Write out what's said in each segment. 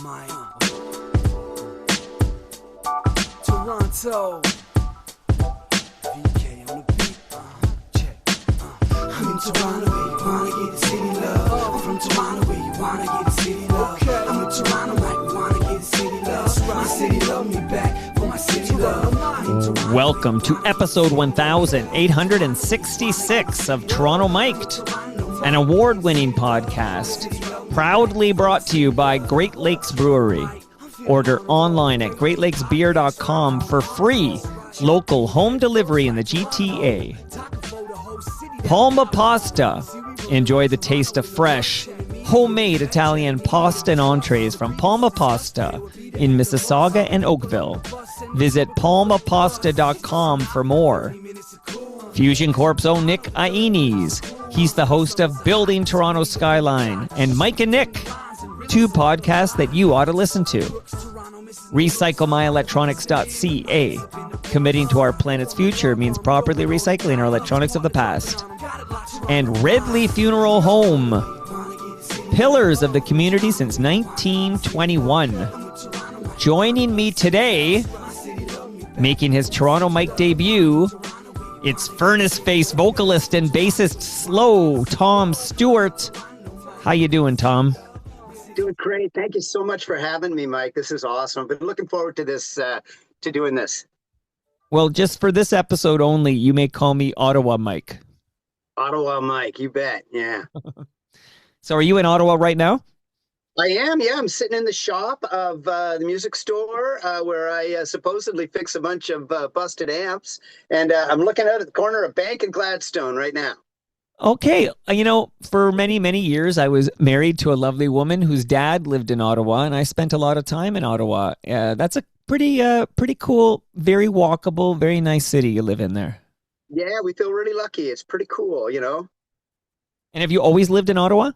Mike. Toronto. VK on the beat. Check. I'm in Toronto where you wanna get the city love. I'm from Toronto where you wanna get the city love. I'm in Toronto like we wanna get the city love. My city love me back for my city love. Welcome to episode 1866 of Toronto Mic'd, an award-winning podcast proudly brought to you by Great Lakes Brewery. Order online at greatlakesbeer.com for free local home delivery in the GTA. Palma Pasta. Enjoy the taste of fresh, homemade Italian pasta and entrees from Palma Pasta in Mississauga and Oakville. Visit palmapasta.com for more. Fusion Corp's own Nick Aines. He's the host of Building Toronto Skyline and Mike and Nick, two podcasts that you ought to listen to. RecycleMyElectronics.ca. Committing to our planet's future means properly recycling our electronics of the past. And Redley Funeral Home. Pillars of the community since 1921. Joining me today, making his Toronto Mic debut, it's Furnaceface vocalist and bassist Slo Tom Stewart. How you doing, Tom? Doing great. Thank you so much for having me, Mike. This is awesome. I've been looking forward to this, to doing this. Well, just for this episode only, you may call me Ottawa Mike. Ottawa Mike, you bet. Yeah. So are you in Ottawa right now? I am, yeah. I'm sitting in the shop of the music store where I supposedly fix a bunch of busted amps. And I'm looking out at the corner of Bank and Gladstone right now. Okay. You know, for many, many years, I was married to a lovely woman whose dad lived in Ottawa, and I spent a lot of time in Ottawa. That's a pretty cool, very walkable, very nice city you live in there. Yeah, we feel really lucky. It's pretty cool, you know. And have you always lived in Ottawa?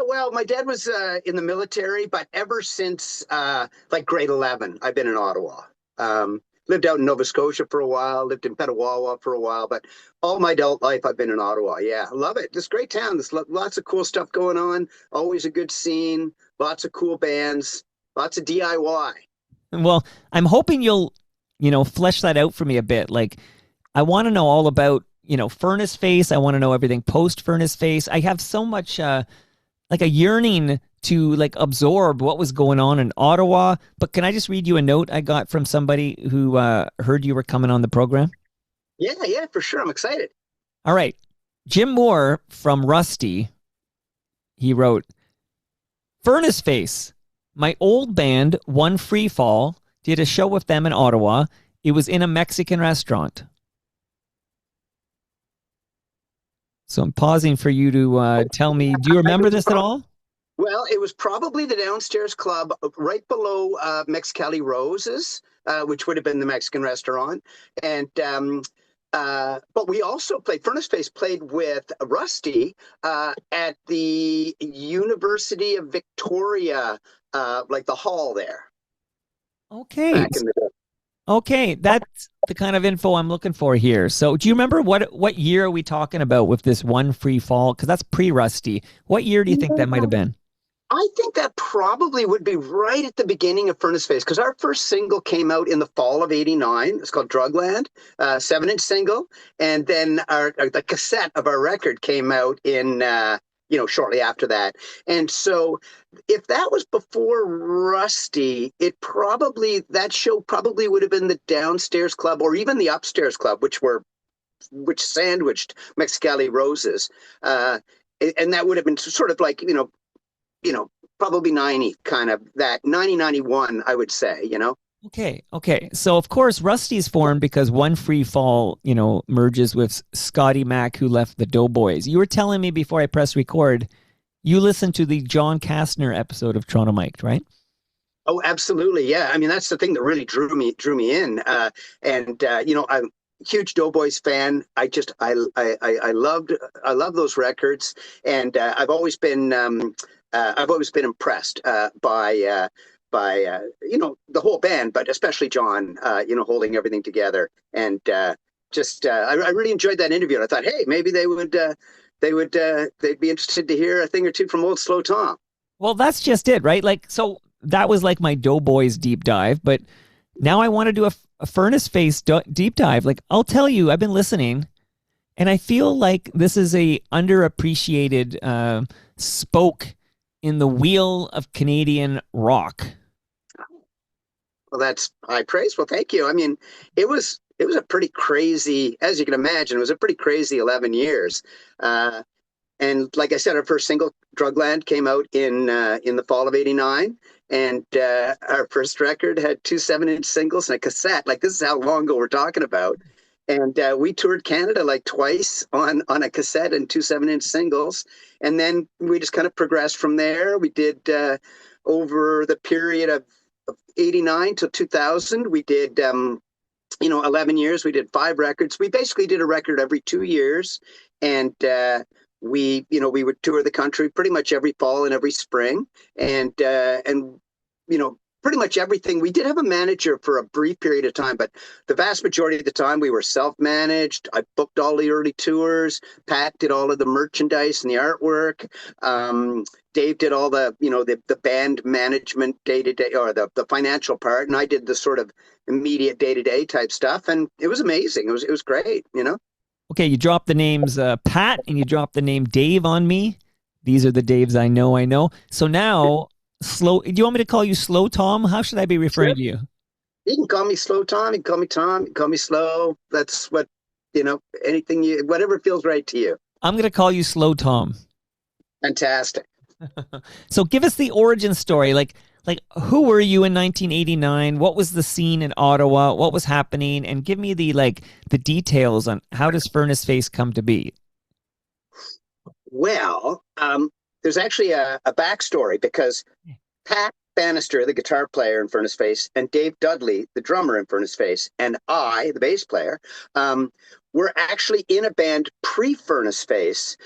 Well, my dad was in the military, but ever since like grade 11, I've been in Ottawa. Lived out in Nova Scotia for a while, lived in Petawawa for a while, but all my adult life I've been in Ottawa. Yeah, I love it. It's a great town. There's lots of cool stuff going on. Always a good scene. Lots of cool bands. Lots of DIY. Well, I'm hoping you'll, flesh that out for me a bit. Like, I want to know all about, Furnaceface. I want to know everything post Furnaceface. I have so much, a yearning to absorb what was going on in Ottawa. But can I just read you a note I got from somebody who heard you were coming on the program? Yeah, for sure. I'm excited. All right. Jim Moore from Rusty, he wrote, Furnaceface, my old band, One Free Fall, did a show with them in Ottawa. It was in a Mexican restaurant. So I'm pausing for you to tell me, do you remember this at all? Well, it was probably the downstairs club right below Mexicali Roses, which would have been the Mexican restaurant. And but we also Furnaceface played with Rusty at the University of Victoria, like the hall there. Okay. Okay, that's the kind of info I'm looking for here. So do you remember what year are we talking about with this One Free Fall? Because that's pre-Rusty. What year do you think that might have been? I think that probably would be right at the beginning of Furnaceface, because our first single came out in the fall of '89. It's called Drugland, 7-inch single. And then the cassette of our record came out in, shortly after that. And so if that was before Rusty, that show probably would have been the downstairs club or even the upstairs club, which sandwiched Mexicali Roses. And that would have been sort of like, probably 90, kind of that 90, 91, I would say, Okay. So, of course, Rusty's formed because One Free Fall, merges with Scotty Mack, who left the Doughboys. You were telling me before I pressed record, you listened to the John Kastner episode of Toronto Mic'd, right? Oh, absolutely. Yeah. I mean, that's the thing that really drew me in. I'm a huge Doughboys fan. I love those records. And I've always been impressed by the whole band, but especially John, holding everything together. And I really enjoyed that interview. And I thought, hey, maybe they'd be interested to hear a thing or two from old Slo Tom. Well, that's just it, right? Like, so that was like my Doughboys deep dive, but now I want to do a Furnaceface deep dive. Like, I'll tell you, I've been listening, and I feel like this is a underappreciated spoke in the wheel of Canadian rock. Well, that's high praise. Well, thank you. I mean, it was a pretty crazy, as you can imagine, it was a pretty crazy 11 years. Uh, and like I said, our first single, Drugland, came out in the fall of '89, and our first record had two 7-inch singles and a cassette. Like, this is how long ago we're talking about. And we toured Canada like twice on a cassette and two 7-inch singles, and then we just kind of progressed from there. We did over the period of '89 to 2000. We did 11 years. We did 5 records. We basically did a record every 2 years, and we would tour the country pretty much every fall and every spring, and pretty much everything. We did have a manager for a brief period of time, but the vast majority of the time we were self-managed. I booked all the early tours. Pat did all of the merchandise and the artwork. Dave did all the band management day to day, or the financial part, and I did the sort of immediate day to day type stuff. And it was amazing. It was great. Okay, you dropped the names Pat and you dropped the name Dave on me. These are the Daves I know. I know. So now, Slow. Do you want me to call you Slo Tom? How should I be referring to you? You can call me Slo Tom. You can call me Tom. You can call me Slow. That's what anything whatever feels right to you. I'm going to call you Slo Tom. Fantastic. So give us the origin story. Like who were you in 1989? What was the scene in Ottawa? What was happening? And give me the details on how does Furnaceface come to be. Well, there's actually a backstory, because Pat Bannister, the guitar player in Furnaceface, and Dave Dudley, the drummer in Furnaceface, and I, the bass player, were actually in a band pre-Furnaceface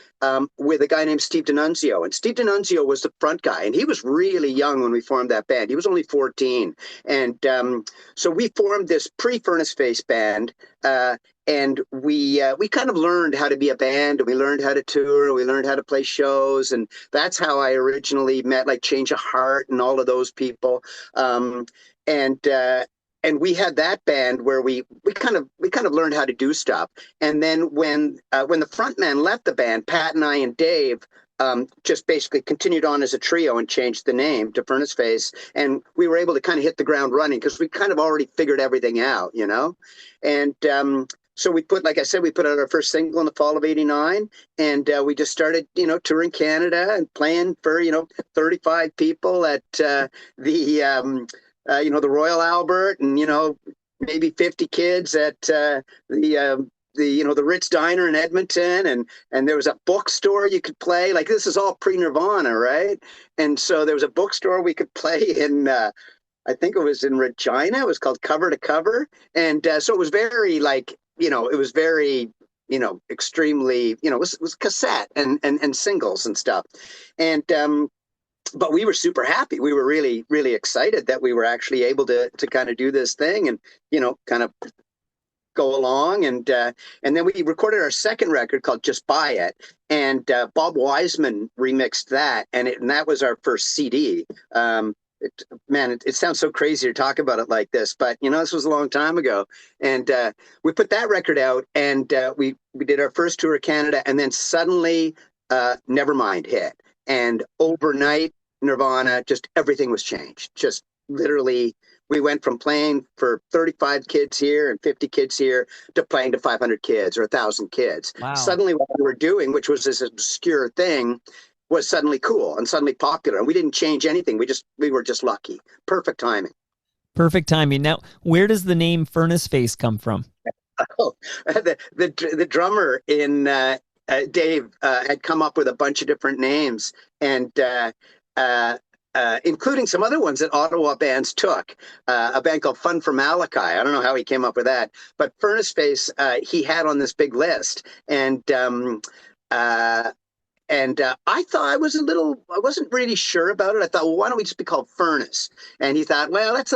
with a guy named Steve D'Annunzio. And Steve D'Annunzio was the front guy, and he was really young when we formed that band. He was only 14. And so we formed this pre-Furnaceface band, and we kind of learned how to be a band, and we learned how to tour, and we learned how to play shows. And that's how I originally met like Change of Heart and all of those people. And we had that band where we kind of learned how to do stuff. And then when the front man left the band, Pat and I and Dave just basically continued on as a trio and changed the name to Furnaceface. And we were able to kind of hit the ground running because we kind of already figured everything out, And so we put out our first single in the fall of '89, and we just started, touring Canada and playing for, 35 people at the Royal Albert, and maybe 50 kids at the Ritz Diner in Edmonton, and there was a bookstore you could play. Like, this is all pre-Nirvana, right? And so there was a bookstore we could play in. I think it was in Regina. It was called Cover to Cover, and so it was very it was very extremely it was cassette and singles and stuff, and but we were super happy. We were really, really excited that we were actually able to kind of do this thing and, kind of go along. And then we recorded our second record called Just Buy It. And Bob Wiseman remixed that. And that was our first CD. It sounds so crazy to talk about it like this, but, this was a long time ago. And we put that record out, and we did our first tour of Canada. And then suddenly Nevermind hit. And overnight, Nirvana, just everything was changed. Just literally, we went from playing for 35 kids here and 50 kids here to playing to 500 kids or 1,000 kids. Wow. Suddenly what we were doing, which was this obscure thing, was suddenly cool and suddenly popular. And we didn't change anything. We were just lucky. Perfect timing. Perfect timing. Now, where does the name Furnaceface come from? Oh, the drummer in Dave had come up with a bunch of different names, and including some other ones that Ottawa bands took. A band called Fun for Malachi. I don't know how he came up with that, but Furnaceface he had on this big list, and I thought I wasn't really sure about it. I thought, well, why don't we just be called Furnace? And he thought, well, that's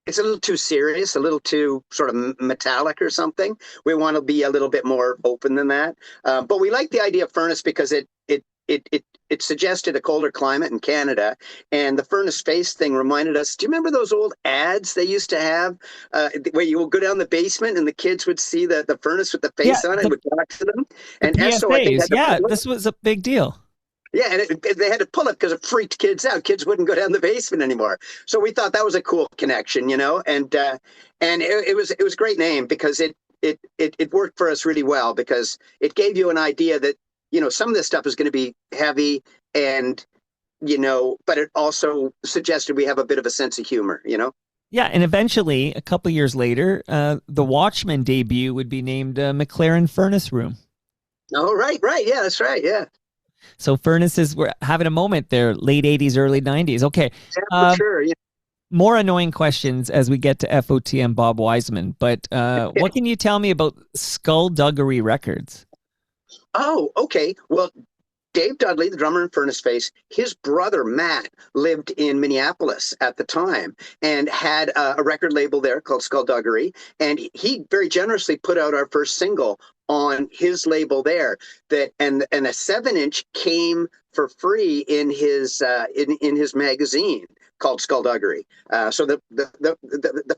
it's a little too serious, a little too sort of metallic or something. We want to be a little bit more open than that. But we like the idea of Furnace because it it suggested a colder climate in Canada, and the Furnaceface thing reminded us. Do you remember those old ads they used to have, where you would go down the basement and the kids would see the furnace with the Yeah, face on it and would talk to them? the And Esso, I think, PSAs. had to Yeah, pull it. this was a big deal. Yeah, and they had to pull it because it freaked kids out. Kids wouldn't go down the basement anymore. So we thought that was a cool connection, and it was a great name because it worked for us really well because it gave you an idea that some of this stuff is going to be heavy and but it also suggested we have a bit of a sense of humor. Yeah, and eventually, a couple years later, the Watchmen debut would be named McLaren Furnace Room. Oh, right. Yeah, that's right. Yeah. So furnaces were having a moment there, late 80s, early 90s. Okay. Yeah, for sure. Yeah. More annoying questions as we get to FOTM Bob Wiseman. But what can you tell me about Skullduggery Records? Oh, okay. Well, Dave Dudley, the drummer in Furnaceface, his brother Matt lived in Minneapolis at the time and had a record label there called Skullduggery. And he very generously put out our first single on his label there. And a 7-inch came for free in his magazine called Skullduggery. So the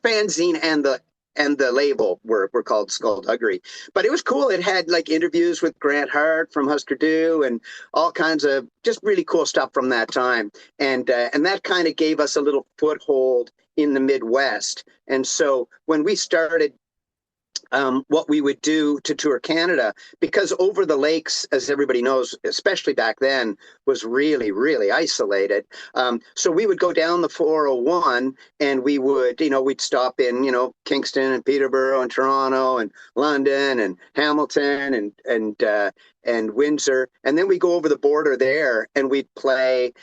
fanzine and the label were called Skullduggery. But it was cool. It had like interviews with Grant Hart from Husker Du and all kinds of just really cool stuff from that time. And that kind of gave us a little foothold in the Midwest. And so when we started what we would do to tour Canada, because over the lakes, as everybody knows, especially back then, was really, really isolated. So we would go down the 401 and we would, we'd stop in, Kingston and Peterborough and Toronto and London and Hamilton and Windsor. And then we go over the border there and we'd play,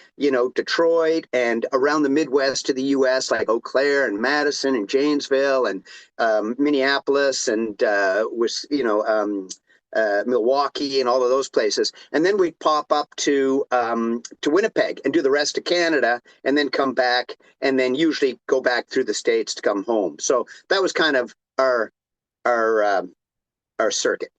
Detroit and around the Midwest to the US, like Eau Claire and Madison and Janesville and Minneapolis and Milwaukee and all of those places. And then we'd pop up to Winnipeg and do the rest of Canada and then come back and then usually go back through the States to come home. So that was kind of our circuit.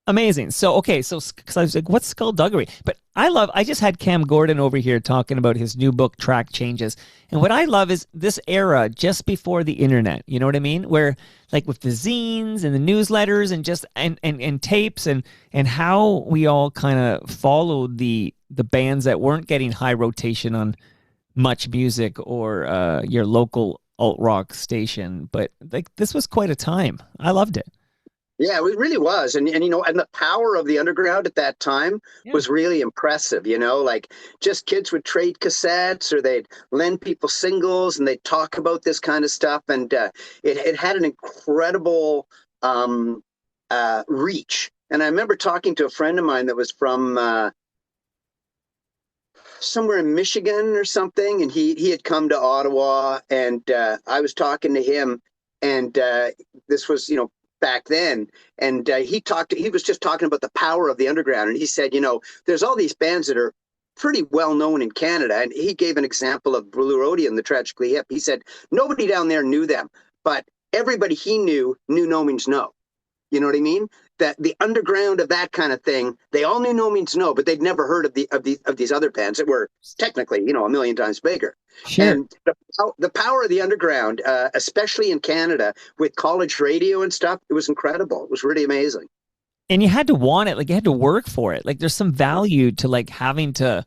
Amazing. So, okay, because I was like, what's Skullduggery? But I just had Cam Gordon over here talking about his new book, Track Changes. And what I love is this era just before the internet, you know what I mean? Where, like, with the zines and the newsletters and just, and tapes and how we all kind of followed the bands that weren't getting high rotation on Much Music or your local alt-rock station. But, like, this was quite a time. I loved it. Yeah, it really was. And the power of the underground at that time was really impressive, like just kids would trade cassettes or they'd lend people singles and they'd talk about this kind of stuff. And it had an incredible reach. And I remember talking to a friend of mine that was from somewhere in Michigan or something. And he had come to Ottawa and I was talking to him and this was, back then. And he was just talking about the power of the underground. And he said, there's all these bands that are pretty well known in Canada. And he gave an example of Blue Rhodium, the Tragically Hip. He said, nobody down there knew them, but everybody he knew No Means No. You know what I mean? That the underground of that kind of thing, they all knew No Means No, but they'd never heard of these other bands that were technically, a million times bigger. Sure. And the power of the underground, especially in Canada with college radio and stuff, it was incredible. It was really amazing. And you had to want it, like you had to work for it. Like there's some value to like having to.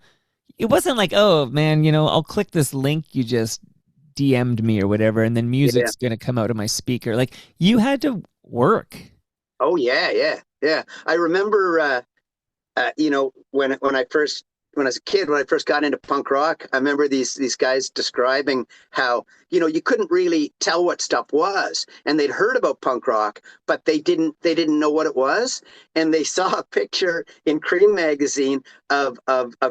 It wasn't like, oh man, I'll click this link you just DM'd me or whatever, and then music's gonna come out of my speaker. Like you had to work. Oh yeah. I remember, when I was a kid, when I first got into punk rock, I remember these guys describing how, you couldn't really tell what stuff was, and they'd heard about punk rock, but they didn't know what it was, and they saw a picture in Cream magazine of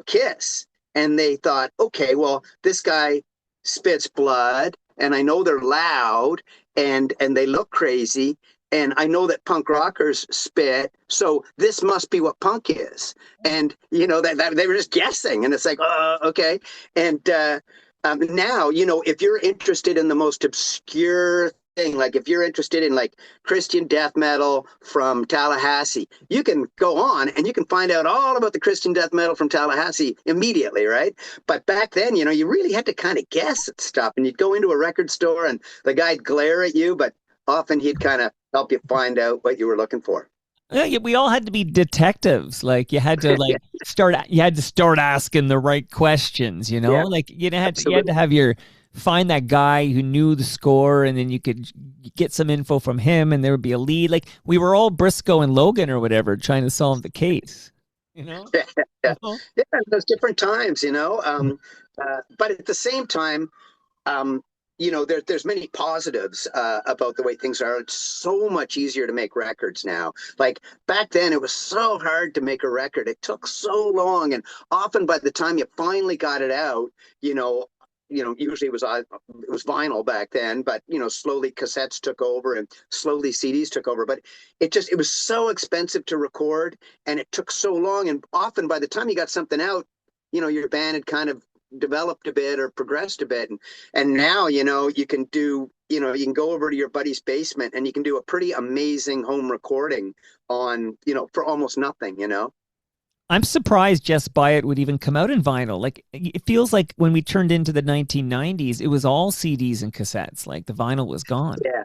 Kiss, and they thought, okay, well, this guy spits blood, and I know they're loud, and they look crazy. And I know that punk rockers spit, so this must be what punk is. And that they were just guessing, and it's like, okay. And now, if you're interested in the most obscure thing. Like if you're interested in like Christian death metal from Tallahassee, you can go on and you can find out all about the Christian death metal from Tallahassee immediately, right? But back then, you really had to kind of guess at stuff, and you'd go into a record store and the guy'd glare at you, but often he'd kind of help you find out what you were looking for. Yeah, we all had to be detectives. Like you had to start asking the right questions, Yeah, Like you had absolutely. to have find that guy who knew the score, and then you could get some info from him, and there would be a lead. Like we were all Briscoe and Logan or whatever trying to solve the case, you know? Yeah, You yeah, know? yeah. Those different times. But at the same time, um, there's many positives about the way things are. It's so much easier to make records now. Like back then, it was so hard to make a record. It took so long, and often by the time you finally got it out, you know, usually it was vinyl back then, but slowly cassettes took over and slowly CDs took over. But it was so expensive to record, and it took so long. And often by the time you got something out, your band had kind of developed a bit or progressed a bit, and now you can go over to your buddy's basement and you can do a pretty amazing home recording on for almost nothing. I'm surprised Just Buy It would even come out in vinyl. Like it feels like when we turned into the 1990s, it was all CDs and cassettes. Like the vinyl was gone. Yeah.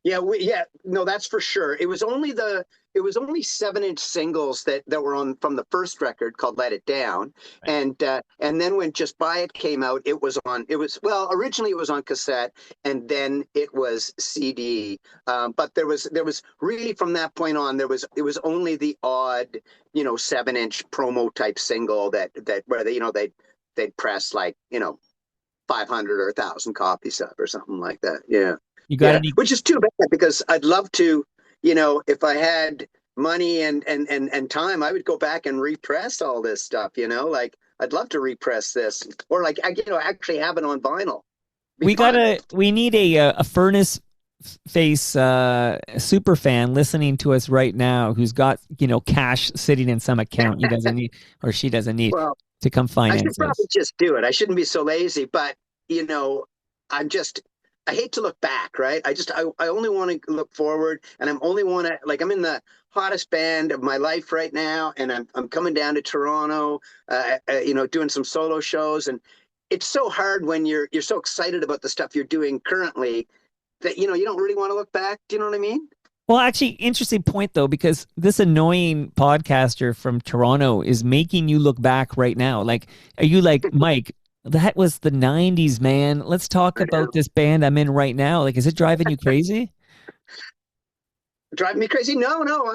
Yeah, no, that's for sure. It was only 7-inch singles that were on from the first record called Let It Down. Right. And then when Just Buy It came out, originally it was on cassette, and then it was CD. But there was really, from that point on, it was only the odd 7-inch promo type single that where they'd press like 500 or 1,000 copies of or something like that. Yeah. You got Yeah, any? which is too bad because I'd love to, if I had money and time, I would go back and repress all this stuff. Like I'd love to repress this, or like actually have it on vinyl. Be fun. We need a Furnace Face super fan listening to us right now who's got cash sitting in some account he doesn't need or she doesn't need Well, to come I should finance probably us. just do it. I shouldn't be so lazy, but I'm just I hate to look back, right? I only want to look forward, and I'm in the hottest band of my life right now, and I'm coming down to Toronto, doing some solo shows, and it's so hard when you're so excited about the stuff you're doing currently that you don't really want to look back. Do you know what I mean? Well, actually, interesting point though, because this annoying podcaster from Toronto is making you look back right now. Like, are you like, Mike, that was the 90s, man. Let's talk I about know. this band I'm in right now. Like, is it driving you crazy? Drive me crazy. No, no.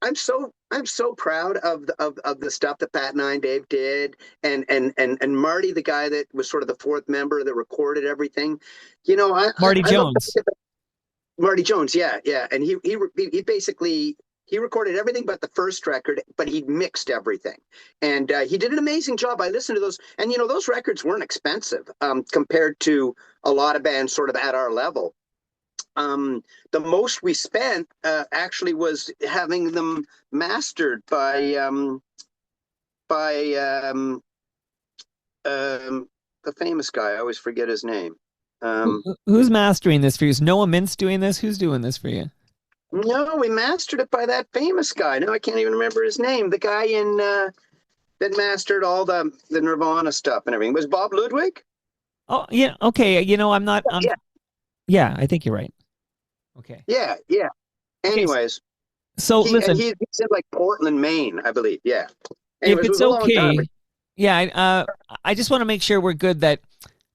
I'm so proud of the stuff that Pat and I and Dave did, and Marty, the guy that was sort of the fourth member that recorded everything. Marty I look back Jones. at Marty Jones. Yeah, yeah, and he basically he recorded everything but the first record, but he mixed everything, and he did an amazing job. I listened to those, and those records weren't expensive compared to a lot of bands sort of at our level. The most we spent actually was having them mastered by the famous guy. I always forget his name. Who's mastering this for you? Is Noah Mintz doing this? Who's doing this for you? No, we mastered it by that famous guy. No, I can't even remember his name. The guy in that mastered all the Nirvana stuff and everything. Was Bob Ludwig? Oh, yeah. Okay. I'm not. Yeah, Yeah, I think you're right. Okay. yeah, yeah. Okay. Anyways, So listen, he's in like Portland, Maine, I believe. Yeah. if Anyways, it it's was a long time. okay, yeah, I just want to make sure we're good that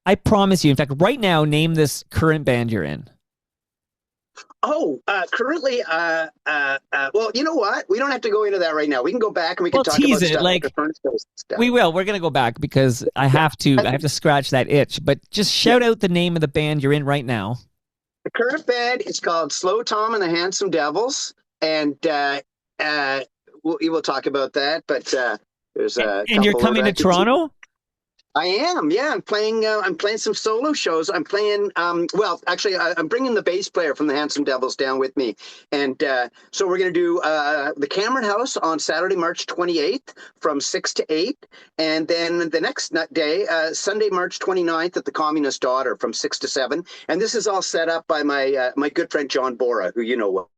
I promise you, in fact, right now, name this current band you're in. Oh, currently, well, you know what? We don't have to go into that right now. We can go back and we can Well, talk tease about it. stuff like Like the Furnaceface stuff. we will. We're gonna go back because Yeah. I have to scratch that itch. But just Yeah. shout out the name of the band you're in right now. The current band is called Slo Tom and the Handsome Devils, and we will talk about that. But there's a And you're couple of coming to records. Toronto? I am, yeah. I'm playing. I'm playing some solo shows. I'm playing. Well, actually, I'm bringing the bass player from the Handsome Devils down with me, and so we're going to do the Cameron House on Saturday, March 28th, from 6 to 8, and then the next day, Sunday, March 29th, at the Communist Daughter from 6 to 7. And this is all set up by my good friend John Bora, who you know well.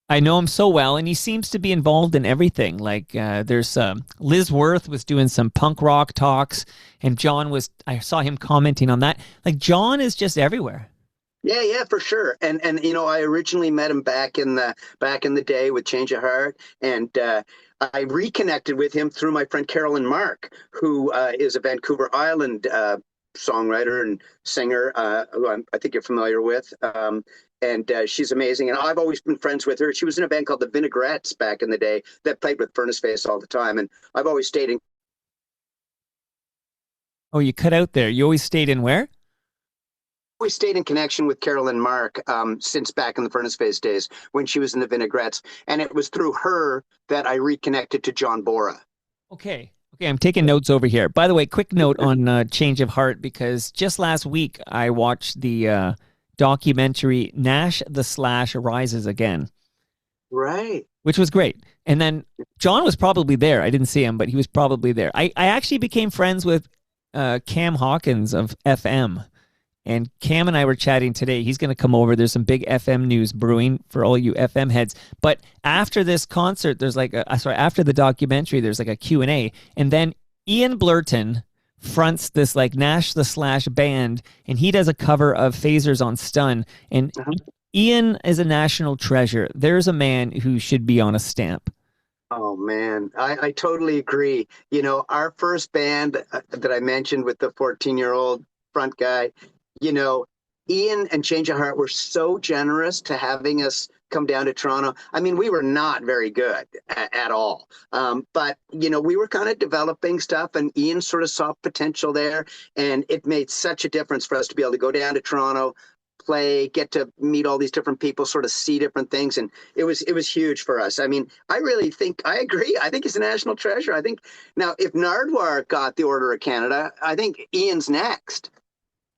I know him so well, and he seems to be involved in everything. Like there's Liz Worth was doing some punk rock talks, and John was. I saw him commenting on that. Like John is just everywhere. Yeah, yeah, for sure. And you know, I originally met him back in the day with Change of Heart, and I reconnected with him through my friend Carolyn Mark, who is a Vancouver Island songwriter and singer, who I think you're familiar with. And she's amazing. And I've always been friends with her. She was in a band called the Vinaigrettes back in the day that played with Furnaceface all the time. And I've always stayed in. Oh, you cut out there. You always stayed in where? Always stayed in connection with Carolyn Mark since back in the Furnaceface days when she was in the Vinaigrettes. And it was through her that I reconnected to John Bora. Okay. Okay, I'm taking notes over here. By the way, quick note on Change of Heart, because just last week I watched the documentary Nash the Slash Rises Again. Right. Which was great. And then John was probably there. I didn't see him, but he was probably there. I actually became friends with Cam Hawkins of FM. And Cam and I were chatting today. He's going to come over. There's some big FM news brewing for all you FM heads. But after this concert, there's like after the documentary, there's like a Q&A. And then Ian Blurton fronts this like Nash the Slash band, and he does a cover of Phasers on Stun. And Ian is a national treasure. There's a man who should be on a stamp. Oh man, I totally agree. You know, our first band that I mentioned with the 14-year-old front guy, you know, Ian and Change of Heart were so generous to having us come down to Toronto. I mean, we were not very good at all. But, you know, we were kind of developing stuff, and Ian sort of saw potential there. And it made such a difference for us to be able to go down to Toronto, play, get to meet all these different people, sort of see different things. And it was huge for us. I mean, I really think, I agree. I think he's a national treasure. I think now if Nardwuar got the Order of Canada, I think Ian's next.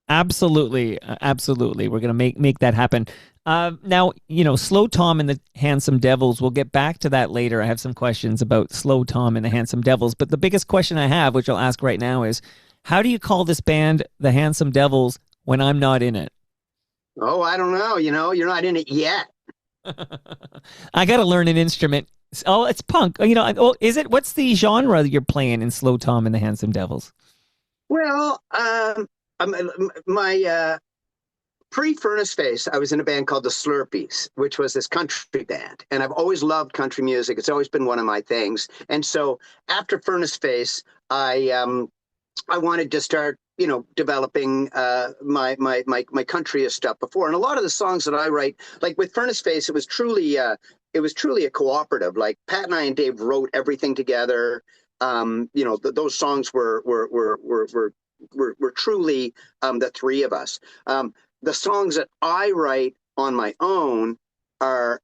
Absolutely, absolutely. We're gonna make that happen. Now, you know, Slo Tom and the Handsome Devils. We'll get back to that later. I have some questions about Slo Tom and the Handsome Devils, but the biggest question I have, which I'll ask right now, is how do you call this band the Handsome Devils when I'm not in it? Oh, I don't know. You know, you're not in it yet. I got to learn an instrument. Oh, it's punk. You know, oh, is it? What's the genre that you're playing in Slo Tom and the Handsome Devils? Well, my pre-Furnaceface, I was in a band called the Slurpees, which was this country band, and I've always loved country music. It's always been one of my things. And so after Furnaceface, I wanted to start, you know, developing my countryist stuff before. And a lot of the songs that I write, like with Furnaceface, it was truly a cooperative. Like Pat and I and Dave wrote everything together. You know, those songs were truly the three of us. The songs that I write on my own are,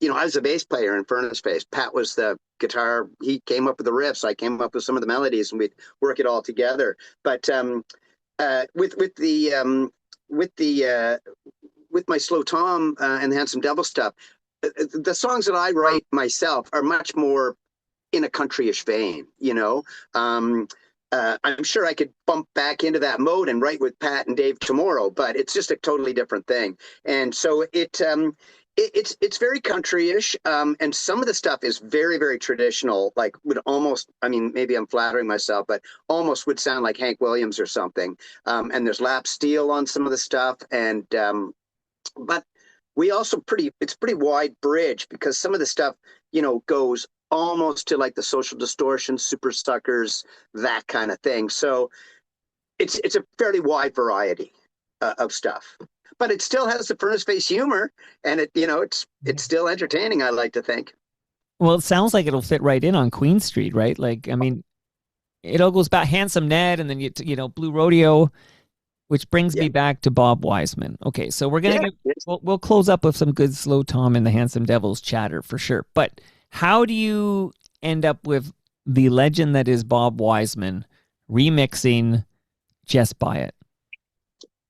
you know, I was a bass player in Furnaceface. Pat was the guitar. He came up with the riffs. I came up with some of the melodies, and we'd work it all together. But with my Slo Tom and the Handsome Devil stuff, the songs that I write myself are much more in a countryish vein, you know. I'm sure I could bump back into that mode and write with Pat and Dave tomorrow, but it's just a totally different thing. And so it's very countryish, and some of the stuff is very, very traditional. Like would almost, I mean, maybe I'm flattering myself, but almost would sound like Hank Williams or something. And there's lap steel on some of the stuff, and but we also it's pretty wide bridge because some of the stuff, you know, goes almost to like the Social Distortion, Super Suckers, that kind of thing. So it's a fairly wide variety of stuff, but it still has the Furnaceface humor, and it, you know, it's still entertaining, I like to think. Well, it sounds like it'll fit right in on Queen Street, right? Like, I mean, it all goes back Handsome Ned, and then you know Blue Rodeo, which brings me back to Bob Wiseman. Okay, so we're gonna we'll close up with some good Slo Tom and the Handsome Devils chatter for sure. But how do you end up with the legend that is Bob Wiseman remixing Just Buy It?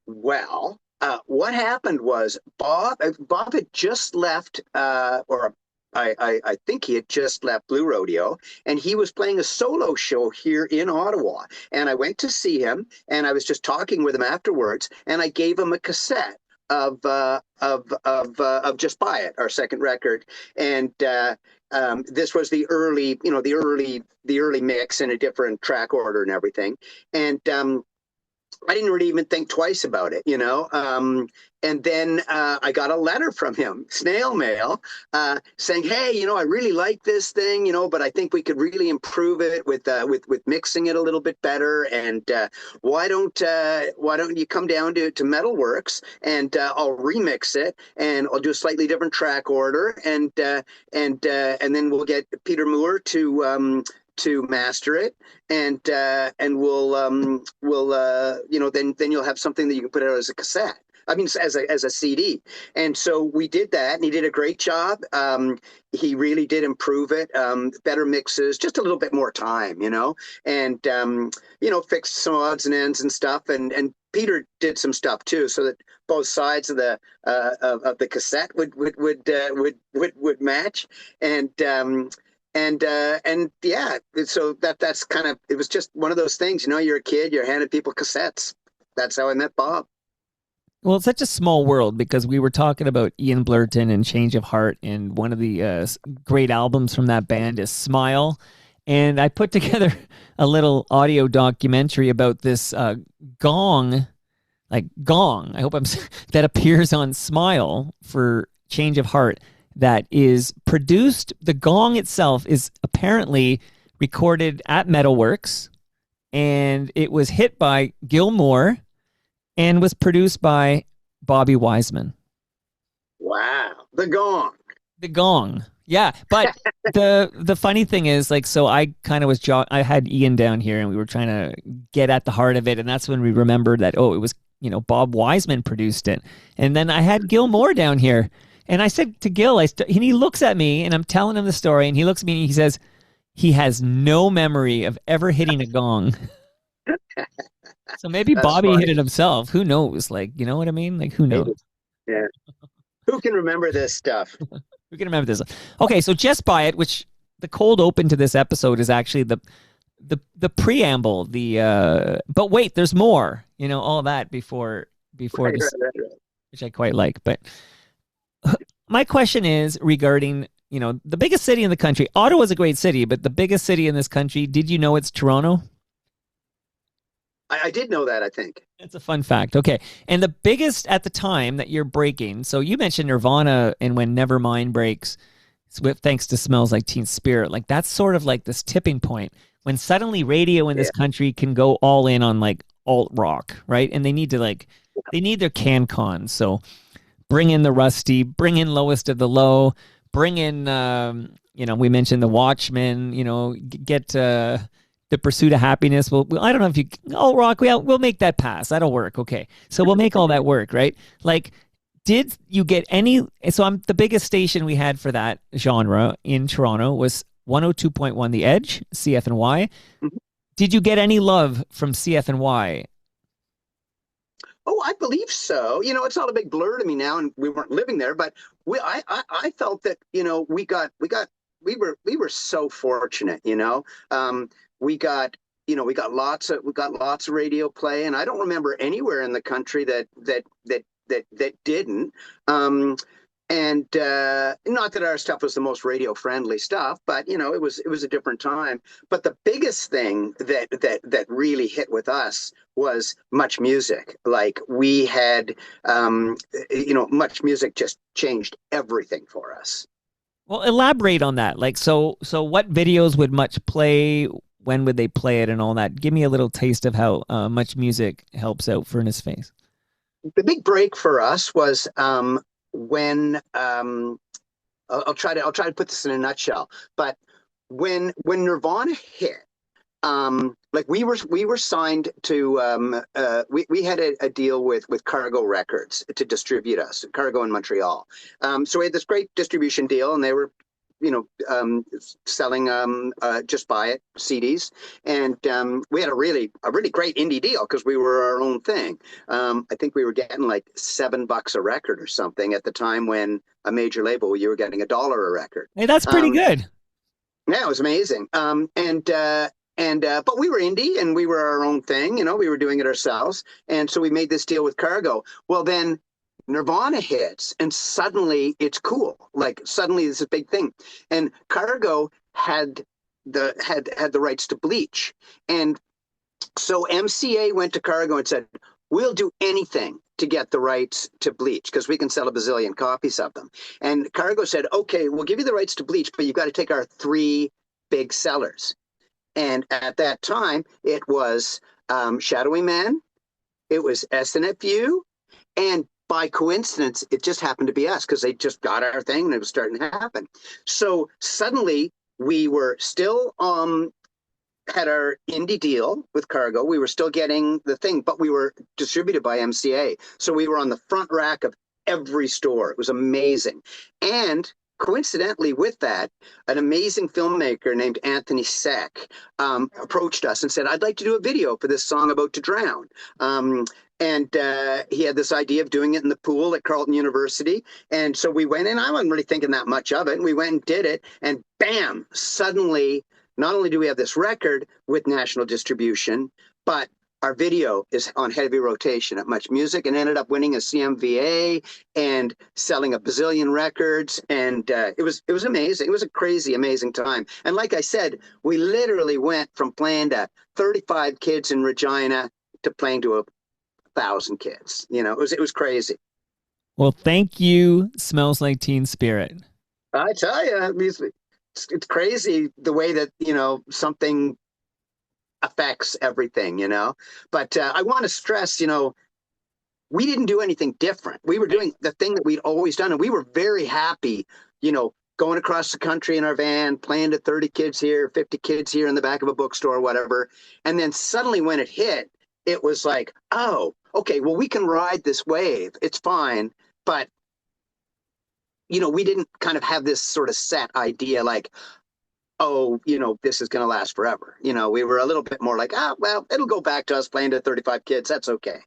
Well, what happened was Bob had just left, or I think he had just left Blue Rodeo, and he was playing a solo show here in Ottawa. And I went to see him, and I was just talking with him afterwards, and I gave him a cassette of Just Buy It, our second record, and this was the early, the early mix in a different track order and everything, and I didn't really even think twice about it, and then I got a letter from him, snail mail, saying, "Hey, I really like this thing, but I think we could really improve it with mixing it a little bit better. And why don't you come down to Metalworks, and I'll remix it, and I'll do a slightly different track order, and then we'll get Peter Moore to master it, and we'll then you'll have something that you can put out as a cassette. I mean, as a CD." And so we did that, and he did a great job. He really did improve it. Better mixes, just a little bit more time, and fixed some odds and ends and stuff. And Peter did some stuff too, so that both sides of the cassette would match. And yeah, so that's kind of, it was just one of those things, you're a kid, you're handing people cassettes. That's how I met Bob. Well, it's such a small world, because we were talking about Ian Blurton and Change of Heart, and one of the great albums from that band is Smile. And I put together a little audio documentary about this gong, I hope that appears on Smile for Change of Heart, that is produced. The gong itself is apparently recorded at Metalworks, and it was hit by Gil Moore and was produced by Bobby Wiseman. Wow. The gong. Yeah. But the funny thing is, so I kind of was, I had Ian down here, and we were trying to get at the heart of it. And that's when we remembered that, it was, Bob Wiseman produced it. And then I had Gil Moore down here. And I said to Gil, and he looks at me, and I'm telling him the story, and he looks at me and he says he has no memory of ever hitting a gong. So maybe That's Bobby funny. hit it himself. Who knows? You know what I mean? Who knows? Yeah. Who can remember this stuff? Who can remember this? Okay, so Just Buy It, which the cold open to this episode is actually the preamble. But wait, there's more. All that before Right. this, which I quite like. But my question is regarding, the biggest city in the country. Ottawa's a great city, but the biggest city in this country, did you know it's Toronto? I did know that, I think. It's a fun fact. Okay. And the biggest at the time that you're breaking, so you mentioned Nirvana and When Nevermind breaks, thanks to Smells Like Teen Spirit. That's sort of this tipping point when suddenly radio in this country can go all in on alt rock, right? And they need to they need their CanCon. So bring in the Rusty, bring in Lowest of the Low, bring in, we mentioned the Watchmen, get The Pursuit of Happiness. Well, I don't know if you, rock, we'll make that pass. That'll work. Okay. So we'll make all that work, right? Did you get any, so the biggest station we had for that genre in Toronto was 102.1 The Edge, CFNY. Mm-hmm. Did you get any love from CFNY? Oh, I believe so. It's all a big blur to me now, and we weren't living there, but I felt that, we were so fortunate, we got lots of radio play, and I don't remember anywhere in the country that didn't. And not that our stuff was the most radio friendly stuff, but it was a different time. But the biggest thing that really hit with us was Much Music. We had, Much Music just changed everything for us. Well, elaborate on that. So what videos would Much play? When would they play it and all that? Give me a little taste of how Much Music helps out Furnaceface. The big break for us was when I'll try to put this in a nutshell, but when Nirvana hit, we were signed to we had a deal with Cargo Records to distribute us, Cargo in Montreal. So we had this great distribution deal, and they were selling just buy it CDs, and we had a really great indie deal because we were our own thing. I think we were getting like $7 a record or something at the time when a major label you were getting $1 a record. Hey, that's pretty good. Yeah, it was amazing. But we were indie and we were our own thing. We were doing it ourselves, and so we made this deal with Cargo. Well, then Nirvana hits, and suddenly it's cool. Like suddenly this is a big thing, and Cargo had the rights to Bleach, and so MCA went to Cargo and said, "We'll do anything to get the rights to Bleach because we can sell a bazillion copies of them." And Cargo said, "Okay, we'll give you the rights to Bleach, but you've got to take our 3 big sellers." And at that time, it was Shadowy Man, it was SNFU, and by coincidence, it just happened to be us because they just got our thing and it was starting to happen. So suddenly we were still had our indie deal with Cargo. We were still getting the thing, but we were distributed by MCA. So we were on the front rack of every store. It was amazing. And coincidentally with that, an amazing filmmaker named Anthony Seck approached us and said, "I'd like to do a video for this song about to drown." And he had this idea of doing it in the pool at Carleton University. And so we went in. I wasn't really thinking that much of it. And we went and did it. And bam, suddenly, not only do we have this record with national distribution, but our video is on heavy rotation at Much Music and ended up winning a CMVA and selling a bazillion records. And it was amazing. It was a crazy, amazing time. And like I said, we literally went from playing to 35 kids in Regina to playing to 1,000 kids. It was crazy. Well, thank you, Smells Like Teen Spirit. I tell you, it's crazy the way that, something affects everything, But I want to stress, we didn't do anything different. We were doing the thing that we'd always done, and we were very happy, going across the country in our van, playing to 30 kids here, 50 kids here in the back of a bookstore, or whatever. And then suddenly when it hit, it was like, oh, okay, well, we can ride this wave. It's fine. But, we didn't kind of have this sort of set idea like, oh, this is going to last forever. We were a little bit more like, well, it'll go back to us playing to 35 kids. That's okay.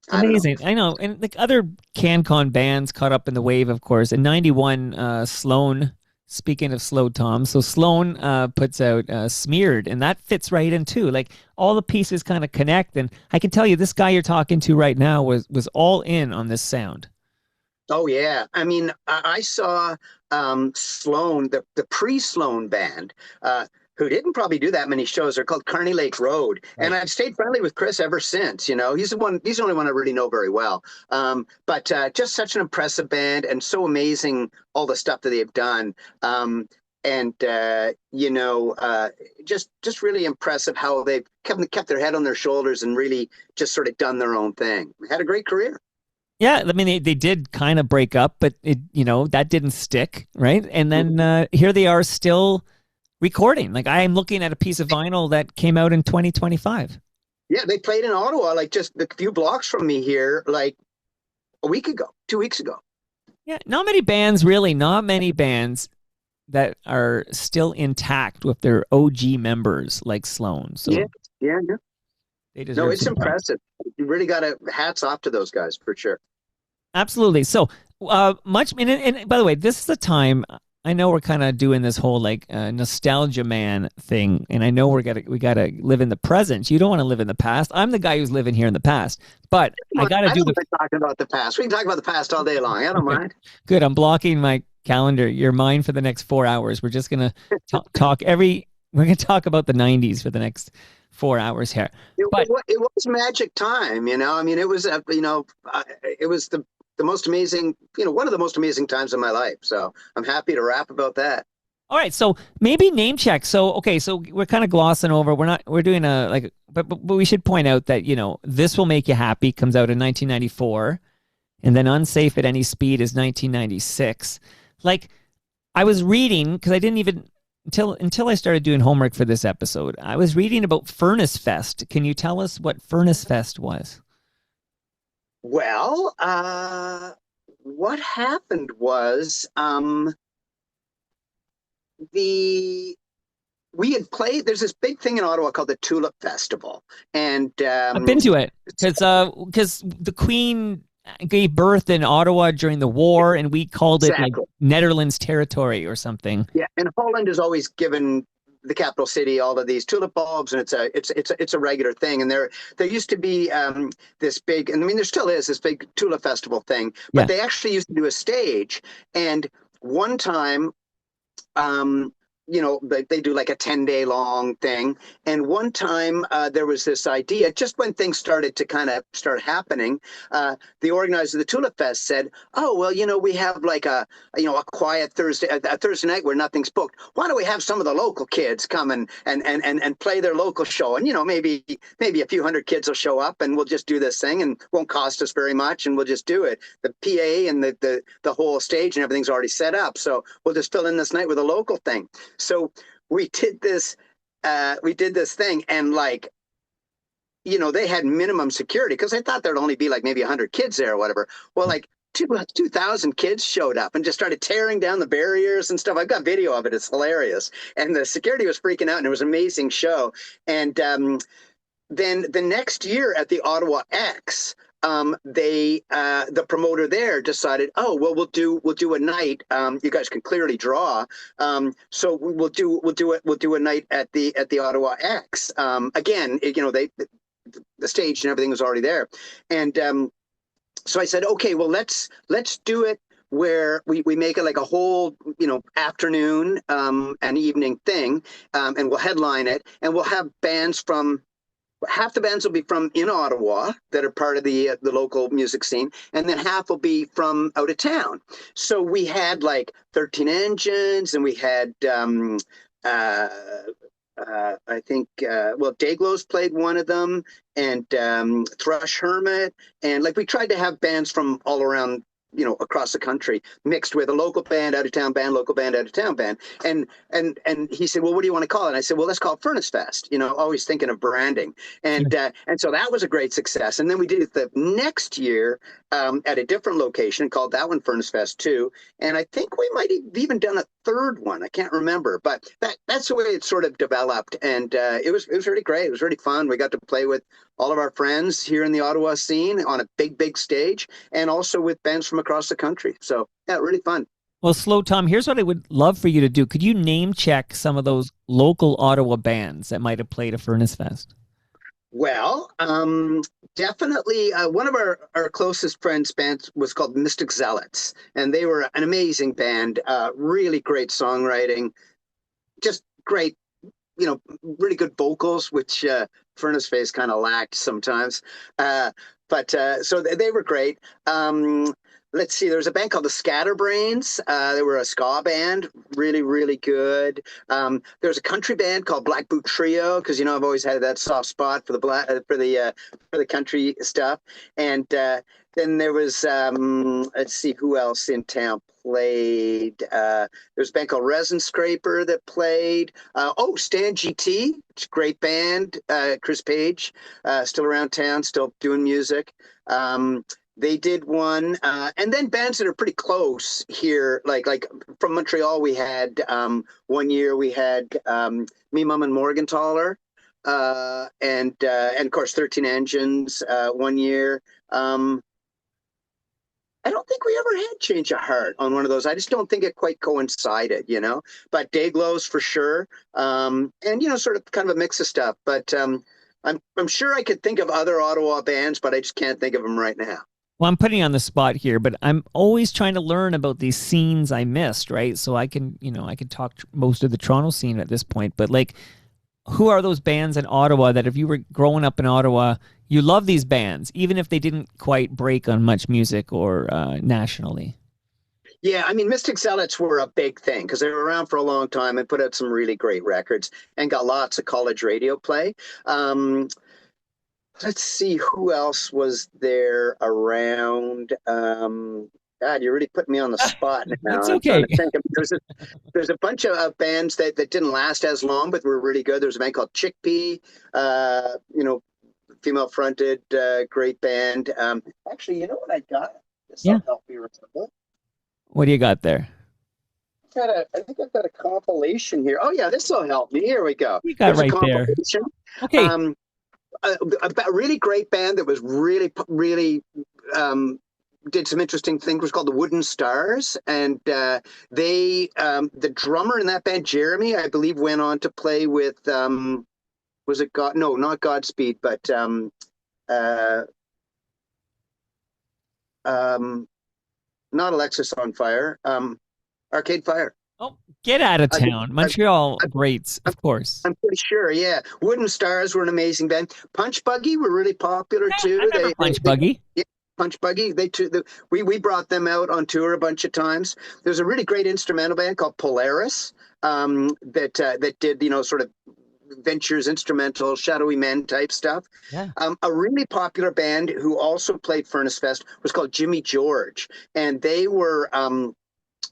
Amazing. I know. And like other CanCon bands caught up in the wave, of course. In 91, Sloan, speaking of Slo Tom, so Sloan puts out Smeared, and that fits right in too. Like all the pieces kind of connect. And I can tell you this guy you're talking to right now was all in on this sound. Oh, yeah. I mean, I saw Sloan, the pre-Sloan band, who didn't probably do that many shows. They're called Kearney Lake Road. Right. And I've stayed friendly with Chris ever since. He's the only one I really know very well. But just such an impressive band and so amazing, all the stuff that they've done. Just really impressive how they've kept their head on their shoulders and really just sort of done their own thing. Had a great career. Yeah, I mean, they did kind of break up, but that didn't stick, right? And then here they are still recording. Like I'm looking at a piece of vinyl that came out in 2025. Yeah, they played in Ottawa, like just a few blocks from me here, like a week ago, 2 weeks ago. Yeah, not many bands that are still intact with their OG members like Sloan. So yeah. No, it's impressive. You really got to hats off to those guys for sure. Absolutely. So and by the way, this is the time. I know we're kind of doing this whole like nostalgia man thing, and I know we gotta live in the present. You don't want to live in the past. I'm the guy who's living here in the past, but I gotta do talking about the past. We can talk about the past all day long. I don't mind. Good. I'm blocking my calendar. You're mine for the next 4 hours. We're just gonna talk We're gonna talk about the '90s for the next 4 hours here. It was magic time. I mean, it was it was the most amazing, one of the most amazing times of my life. So I'm happy to rap about that. All right. So maybe name check. So, okay. So we're kind of glossing over. We're doing but we should point out that, This Will Make You Happy comes out in 1994, and then Unsafe at Any Speed is 1996. Like I was reading, because I didn't even, until I started doing homework for this episode, I was reading about Furnaceface. Can you tell us what Furnaceface was? Well, what happened was the we had played. There's this big thing in Ottawa called the Tulip Festival, and I've been to it because the Queen gave birth in Ottawa during the war, and we called it like exactly, Netherlands territory or something. yeah. And Holland has always given the capital city all of these tulip bulbs, and it's a regular thing. And there used to be this big, and I mean there still is this big tulip festival thing, but Yeah. they actually used to do a stage. And one time, um, they do like a 10-day long thing. And one time there was this idea, just when things started to kind of start happening, the organizer of the Tulip Fest said, oh, well, we have like a quiet a Thursday night where nothing's booked. Why don't we have some of the local kids come and play their local show? And, maybe a few hundred kids will show up and we'll just do this thing and won't cost us very much. And we'll just do it. The PA and the whole stage and everything's already set up. So we'll just fill in this night with a local thing. So we did this thing, and they had minimum security because I thought there'd only be like maybe 100 kids there or whatever. Well, like 2,000 kids showed up and just started tearing down the barriers and stuff. I've got video of it. It's hilarious. And the security was freaking out, and it was an amazing show. And then the next year at the Ottawa X, the promoter there decided, oh well, we'll do a night. You guys can clearly draw, so we'll do a night at the Ottawa X. Again, the stage and everything was already there, and so I said, okay, well let's do it where we make it like a whole afternoon and evening thing, and we'll headline it, and we'll have bands from. Half the bands will be from in Ottawa that are part of the local music scene, and then half will be from out of town. So we had like 13 Engines, and we had I think Dayglows played one of them, and Thrush Hermit, and like we tried to have bands from all around across the country mixed with a local band, out of town band, local band, out of town band. And he said, well, what do you want to call it? And I said, well, let's call it Furnace-Fest, always thinking of branding. And so that was a great success. And then we did it the next year at a different location, called that one Furnace-Fest 2. And I think we might have even done a third one. I can't remember, but that's the way it sort of developed. And it was really great. It was really fun. We got to play with all of our friends here in the Ottawa scene on a big stage, and also with bands from across the country. So yeah, really fun. Well, Slo Tom, here's what I would love for you to do. Could you name check some of those local Ottawa bands that might have played a Furnace Fest? Well, definitely one of our closest friends' bands was called Mystic Zealots, and they were an amazing band, really great songwriting, just great, really good vocals, which Furnaceface kind of lacked sometimes. But so they were great. Let's see, there was a band called the Scatterbrains. They were a ska band, really, really good. There was a country band called Black Boot Trio, because I've always had that soft spot for the country stuff. And then there was let's see who else in town played. There was a band called Resin Scraper that played. Stan GT, great band. Chris Page, still around town, still doing music. They did one, and then bands that are pretty close here, like from Montreal, we had 1 year we had Me, Mum, and Morgenthaler, and of course 13 Engines 1 year. I don't think we ever had Change of Heart on one of those. I just don't think it quite coincided, But Dayglows for sure, and sort of kind of a mix of stuff. But I'm sure I could think of other Ottawa bands, but I just can't think of them right now. Well, I'm putting you on the spot here, but I'm always trying to learn about these scenes I missed, right? So I can talk most of the Toronto scene at this point, but like, who are those bands in Ottawa that if you were growing up in Ottawa, you love these bands, even if they didn't quite break on much music or nationally? Yeah, I mean, Mystic Zealots were a big thing because they were around for a long time and put out some really great records and got lots of college radio play. Let's see who else was there around. God, you really put me on the spot now. It's I'm okay. trying to think. There's a bunch of bands that didn't last as long, but were really good. There's a band called Chickpea, female fronted, great band. Actually, you know what I got? This will help me remember. What do you got there? I think I've got a compilation here. Oh yeah, this will help me. Here we go. You got Here's a right there. compilation. Okay. A really great band that was really did some interesting things was called the Wooden Stars, and the drummer in that band, Jeremy, I believe, went on to play with was it God? No, not Godspeed, but uh, um, not Alexis on Fire, Arcade Fire. Oh, get out of I think town. Montreal greats, of course. I'm pretty sure. Yeah, Wooden Stars were an amazing band. Punch Buggy were really popular Yeah, too. I remember Punch Buggy. Yeah, Punch Buggy. We brought them out on tour a bunch of times. There's a really great instrumental band called Polaris that did sort of Ventures instrumental Shadowy Men type stuff. Yeah. A really popular band who also played Furnace Fest was called Jimmy George, and they were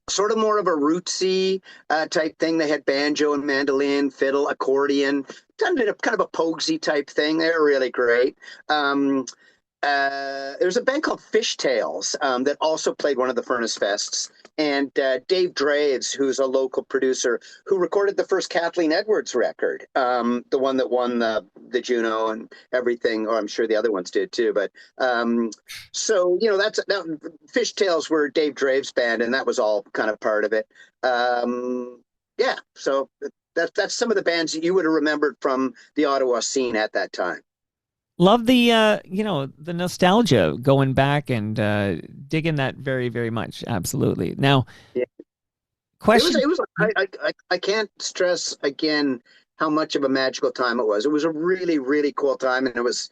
sort of more of a rootsy type thing. They had banjo and mandolin, fiddle, accordion, kind of a pogsy type thing. They're really great. There's a band called Fishtails that also played one of the Furnace Fests. And Dave Draves, who's a local producer, who recorded the first Kathleen Edwards record, the one that won the Juno and everything. Or I'm sure the other ones did too. But so Fishtails were Dave Draves' band, and that was all kind of part of it. Yeah, so that's some of the bands that you would have remembered from the Ottawa scene at that time. Love the the nostalgia going back and digging that very, very much. Absolutely. Now, Yeah. question. It was I can't stress again how much of a magical time it was. It was a really, really cool time, and it was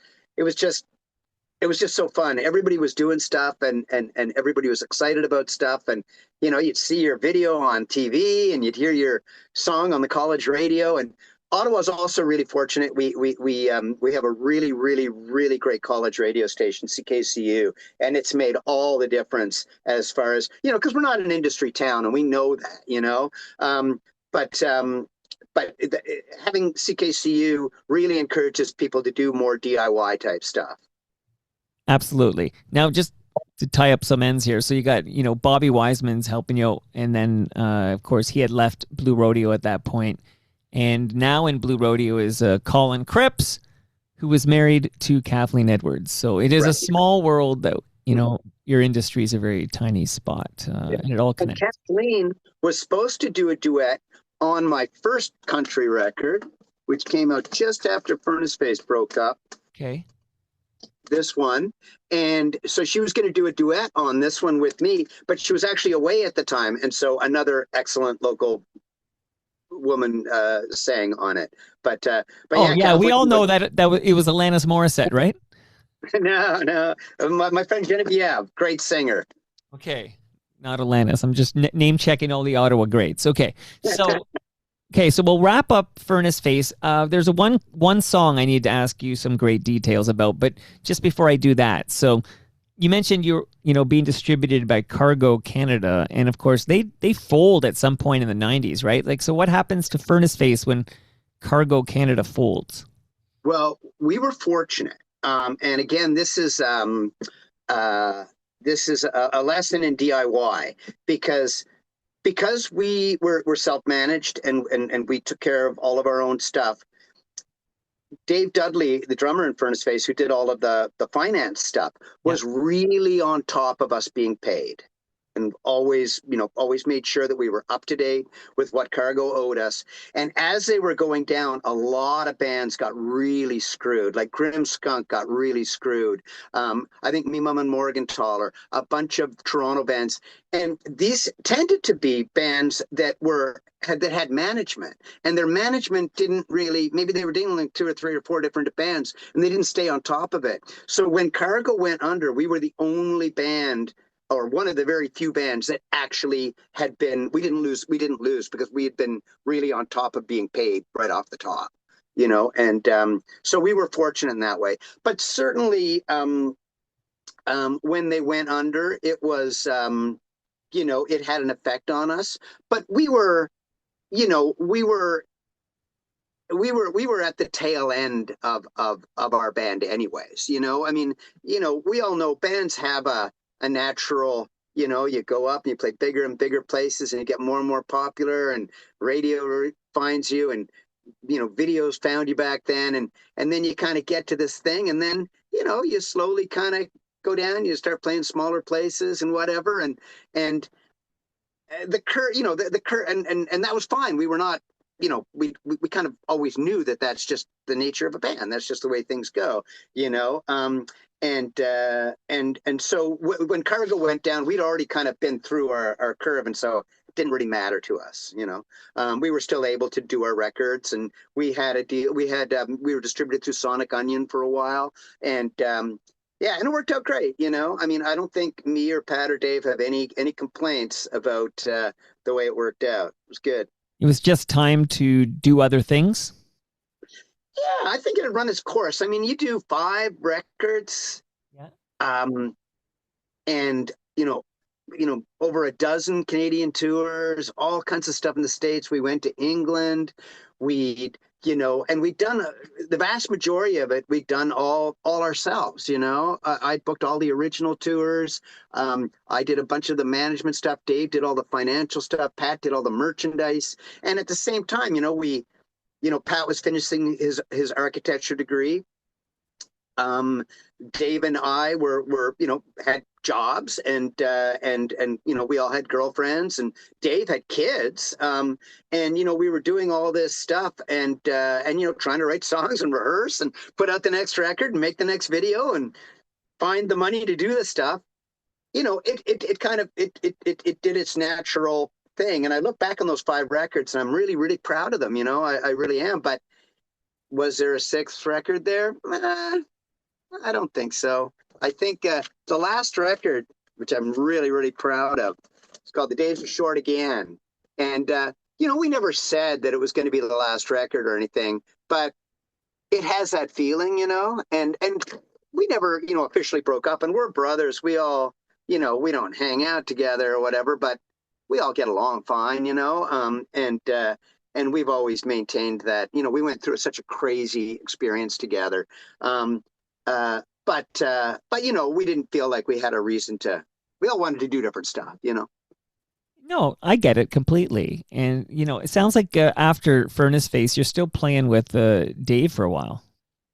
just so fun. Everybody was doing stuff, and everybody was excited about stuff, and you'd see your video on TV and you'd hear your song on the college radio. And Ottawa's also really fortunate. We have a really, really, really great college radio station, CKCU, and it's made all the difference as far as because we're not an industry town, and we know that. But having CKCU really encourages people to do more DIY type stuff. Absolutely. Now, just to tie up some ends here, so you got Bobby Wiseman's helping you, and then of course he had left Blue Rodeo at that point. And now in Blue Rodeo is Colin Cripps, who was married to Kathleen Edwards. So it is a small world that, your industry is a very tiny spot. And it all connects. And Kathleen was supposed to do a duet on my first country record, which came out just after Furnaceface broke up. Okay. This one. And so she was going to do a duet on this one with me, but she was actually away at the time. And so another excellent local woman sang on it, but we all know that it was Alanis Morissette, right? No, my friend Genevieve, great singer. Okay, not Alanis. I'm just name checking all the Ottawa greats. Okay, so we'll wrap up Furnaceface. There's one song I need to ask you some great details about, but just before I do that, so you mentioned you're being distributed by Cargo Canada, and of course they fold at some point in the 90s, right? Like, so what happens to Furnaceface when Cargo Canada folds? Well, we were fortunate, and again, this is a lesson in DIY because we were self-managed and we took care of all of our own stuff. Dave Dudley, the drummer in Furnaceface, who did all of the finance stuff, was really on top of us being paid, and always made sure that we were up to date with what Cargo owed us. And as they were going down, a lot of bands got really screwed. Like Grim Skunk got really screwed. I think Me Mum and Morgenthaler, a bunch of Toronto bands, and these tended to be bands that had management, and their management didn't really, maybe they were dealing with 2 or 3 or 4 different bands, and they didn't stay on top of it. So when Cargo went under, we were the only band, or one of the very few bands, that actually had been, we didn't lose because we had been really on top of being paid right off the top, and so we were fortunate in that way. But certainly when they went under, it was it had an effect on us. But we were at the tail end of our band anyways. I mean, we all know bands have a natural you go up and you play bigger and bigger places and you get more and more popular and radio finds you and, videos found you back then. And then you kind of get to this thing and then, you slowly kind of go down, you start playing smaller places and whatever. And the curve, the curve, and that was fine. We were not, we kind of always knew that that's just the nature of a band. That's just the way things go, and so when Cargo went down, we'd already kind of been through our curve, and so it didn't really matter to us. We were still able to do our records, and we had a deal. We were distributed through Sonic Onion for a while, and yeah, and it worked out great. I mean, I don't think me or Pat or Dave have any complaints about the way it worked out. It was good. It was just time to do other things? Yeah, I think it had run its course. I mean, you do 5 records, and over a dozen Canadian tours, all kinds of stuff in the States. We went to England. And we'd done the vast majority of it. We'd done all ourselves. I booked all the original tours. I did a bunch of the management stuff. Dave did all the financial stuff. Pat did all the merchandise. And at the same time, Pat was finishing his architecture degree. Dave and I were had jobs and we all had girlfriends and Dave had kids. And we were doing all this stuff and trying to write songs and rehearse and put out the next record and make the next video and find the money to do this stuff. It did its natural thing. And I look back on those 5 records and I'm really, really proud of them. I really am. But was there a 6th record there? I don't think so. I think the last record, which I'm really, really proud of, it's called The Days Are Short Again. And, we never said that it was going to be the last record or anything, but it has that feeling, and we never, officially broke up. And we're brothers. We all, we don't hang out together or whatever, but we all get along fine, and we've always maintained that, we went through such a crazy experience together. But we didn't feel like we had a reason we all wanted to do different stuff, No, I get it completely. And, it sounds like after Furnaceface, you're still playing with Dave for a while.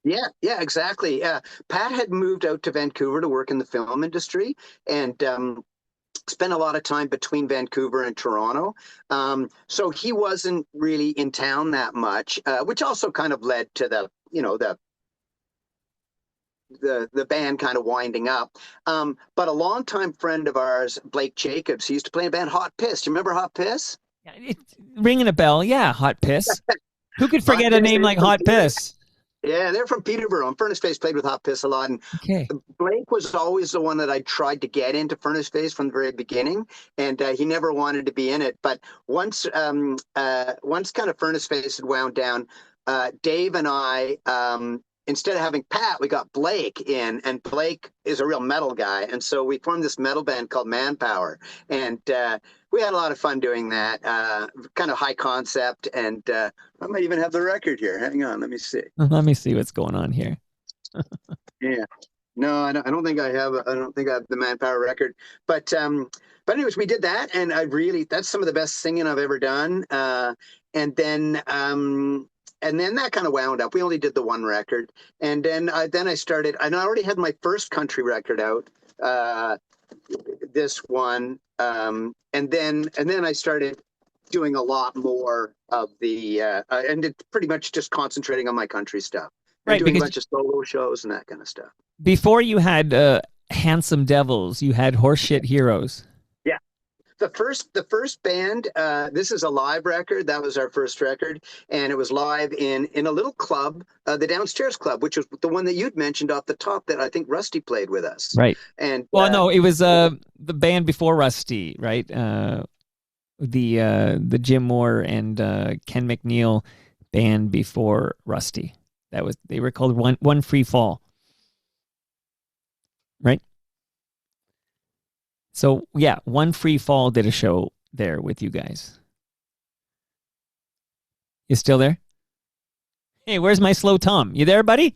Yeah, exactly. Pat had moved out to Vancouver to work in the film industry and spent a lot of time between Vancouver and Toronto. So he wasn't really in town that much, which also kind of led to the band kind of winding up. But a longtime friend of ours, Blake Jacobs, he used to play in a band Hot Piss. Do you remember Hot Piss? Yeah, it's ringing a bell. Yeah, Hot Piss. Who could forget a name like Hot Piss? Yeah, they're from Peterborough. And Furnaceface played with Hot Piss a lot. And Blake was always the one that I tried to get into Furnaceface from the very beginning. And he never wanted to be in it. But once kind of Furnaceface had wound down, Dave and I, instead of having Pat, we got Blake in, and Blake is a real metal guy. And so we formed this metal band called Manpower. And we had a lot of fun doing that, kind of high concept. And I might even have the record here. Hang on, let me see. Let me see what's going on here. Yeah. No, I don't think I have. I don't think I have the Manpower record. But anyways, we did that, and that's some of the best singing I've ever done. And then that kind of wound up. We only did the one record, and then I started. And I already had my first country record out. This one, and then I started doing a lot more of the and pretty much just concentrating on my country stuff. And doing a bunch of solo shows and that kind of stuff. Before you had Handsome Devils, you had Horseshit Heroes. Yeah. The first band, this is a live record. That was our first record. And it was live in a little club, the Downstairs Club, which was the one that you'd mentioned off the top that I think Rusty played with us. Right. And no, it was the band before Rusty, right? The Jim Moore and Ken McNeil band before Rusty. They were called One Free Fall. Right? So, yeah, One Free Fall did a show there with you guys. You still there? Hey, where's my Slo Tom? You there, buddy?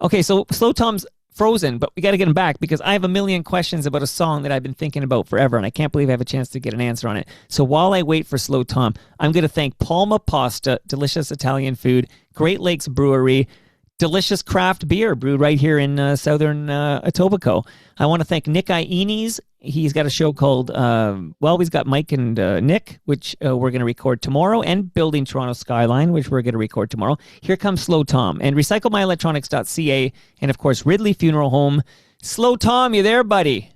Okay, so Slo Tom's frozen, but we got to get him back because I have a million questions about a song that I've been thinking about forever, and I can't believe I have a chance to get an answer on it. So while I wait for Slo Tom, I'm going to thank Palma Pasta, delicious Italian food, Great Lakes Brewery, delicious craft beer brewed right here in southern Etobicoke. I want to thank Nick Iones. He's got a show called, he's got Mike and Nick, which we're going to record tomorrow, and Building Toronto Skyline, which we're going to record tomorrow. Here comes Slo Tom, and recyclemyelectronics.ca, and of course, Ridley Funeral Home. Slo Tom, you there, buddy?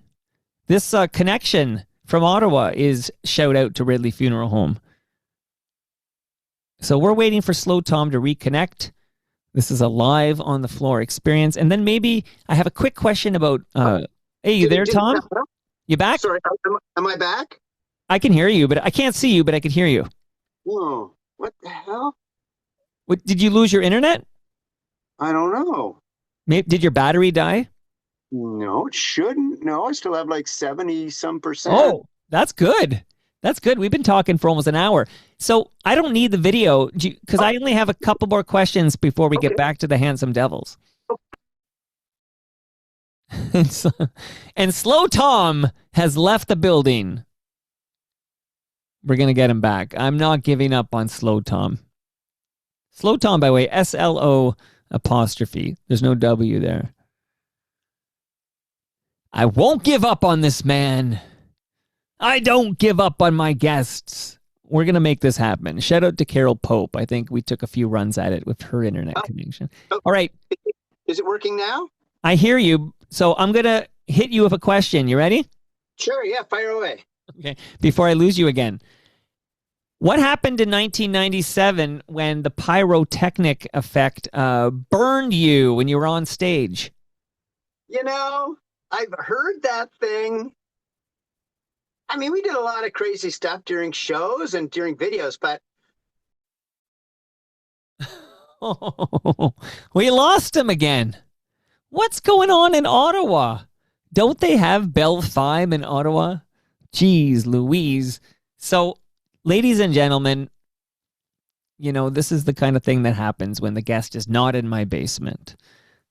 This connection from Ottawa is shout out to Ridley Funeral Home. So we're waiting for Slo Tom to reconnect. This is a live on the floor experience. And then maybe I have a quick question about, hey, you there, Tom? You back? Sorry, am I back? I can hear you, but I can't see you, but I can hear you. Whoa, what the hell? What, did you lose your internet? I don't know. Maybe, did your battery die? No, it shouldn't. No, I still have like 70-some%. Oh, that's good. That's good. We've been talking for almost an hour. So I don't need the video because I only have a couple more questions before we get back to the Handsome Devils. And Slo Tom has left the building. We're going to get him back. I'm not giving up on Slo Tom. Slo Tom, by the way, SLO apostrophe. There's no W there. I won't give up on this man. I don't give up on my guests. We're going to make this happen. Shout out to Carol Pope. I think we took a few runs at it with her internet connection. All right. Is it working now? I hear you. So I'm going to hit you with a question. You ready? Sure, yeah, fire away. Okay. Before I lose you again. What happened in 1997 when the pyrotechnic effect burned you when you were on stage? You know, I've heard that thing. I mean, we did a lot of crazy stuff during shows and during videos, but... Oh, we lost him again. What's going on in Ottawa? Don't they have Bell 5 in Ottawa? Jeez Louise. So, ladies and gentlemen, you know, this is the kind of thing that happens when the guest is not in my basement.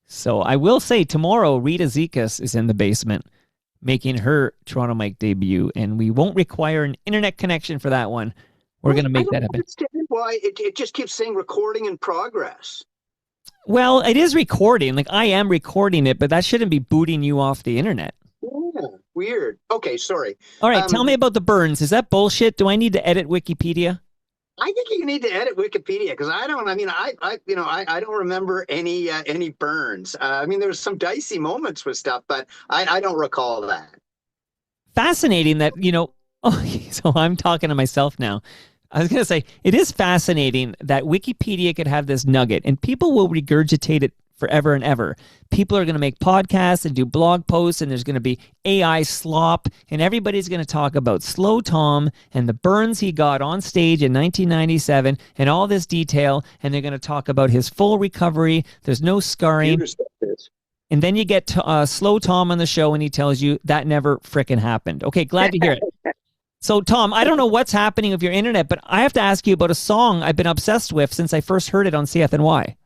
So I will say tomorrow, Rita Zekas is in the basement making her Toronto Mike debut, and we won't require an internet connection for that one. We're going to make that happen. I don't understand why it just keeps saying recording in progress. Well, it is recording. Like, I am recording it, but that shouldn't be booting you off the internet. Yeah, weird. Okay, sorry. All right, tell me about the burns. Is that bullshit? Do I need to edit Wikipedia? I think you need to edit Wikipedia because I don't remember any burns. I mean, there was some dicey moments with stuff, but I don't recall that. Fascinating that, you know, so I'm talking to myself now. I was going to say, it is fascinating that Wikipedia could have this nugget and people will regurgitate it forever and ever. People are going to make podcasts and do blog posts, and there's going to be AI slop, and everybody's going to talk about Slo Tom and the burns he got on stage in 1997 and all this detail, and they're going to talk about his full recovery. There's no scarring. And then you get Slo Tom on the show, and he tells you that never frickin' happened. Okay, glad to hear it. So, Tom, I don't know what's happening with your internet, but I have to ask you about a song I've been obsessed with since I first heard it on CFNY.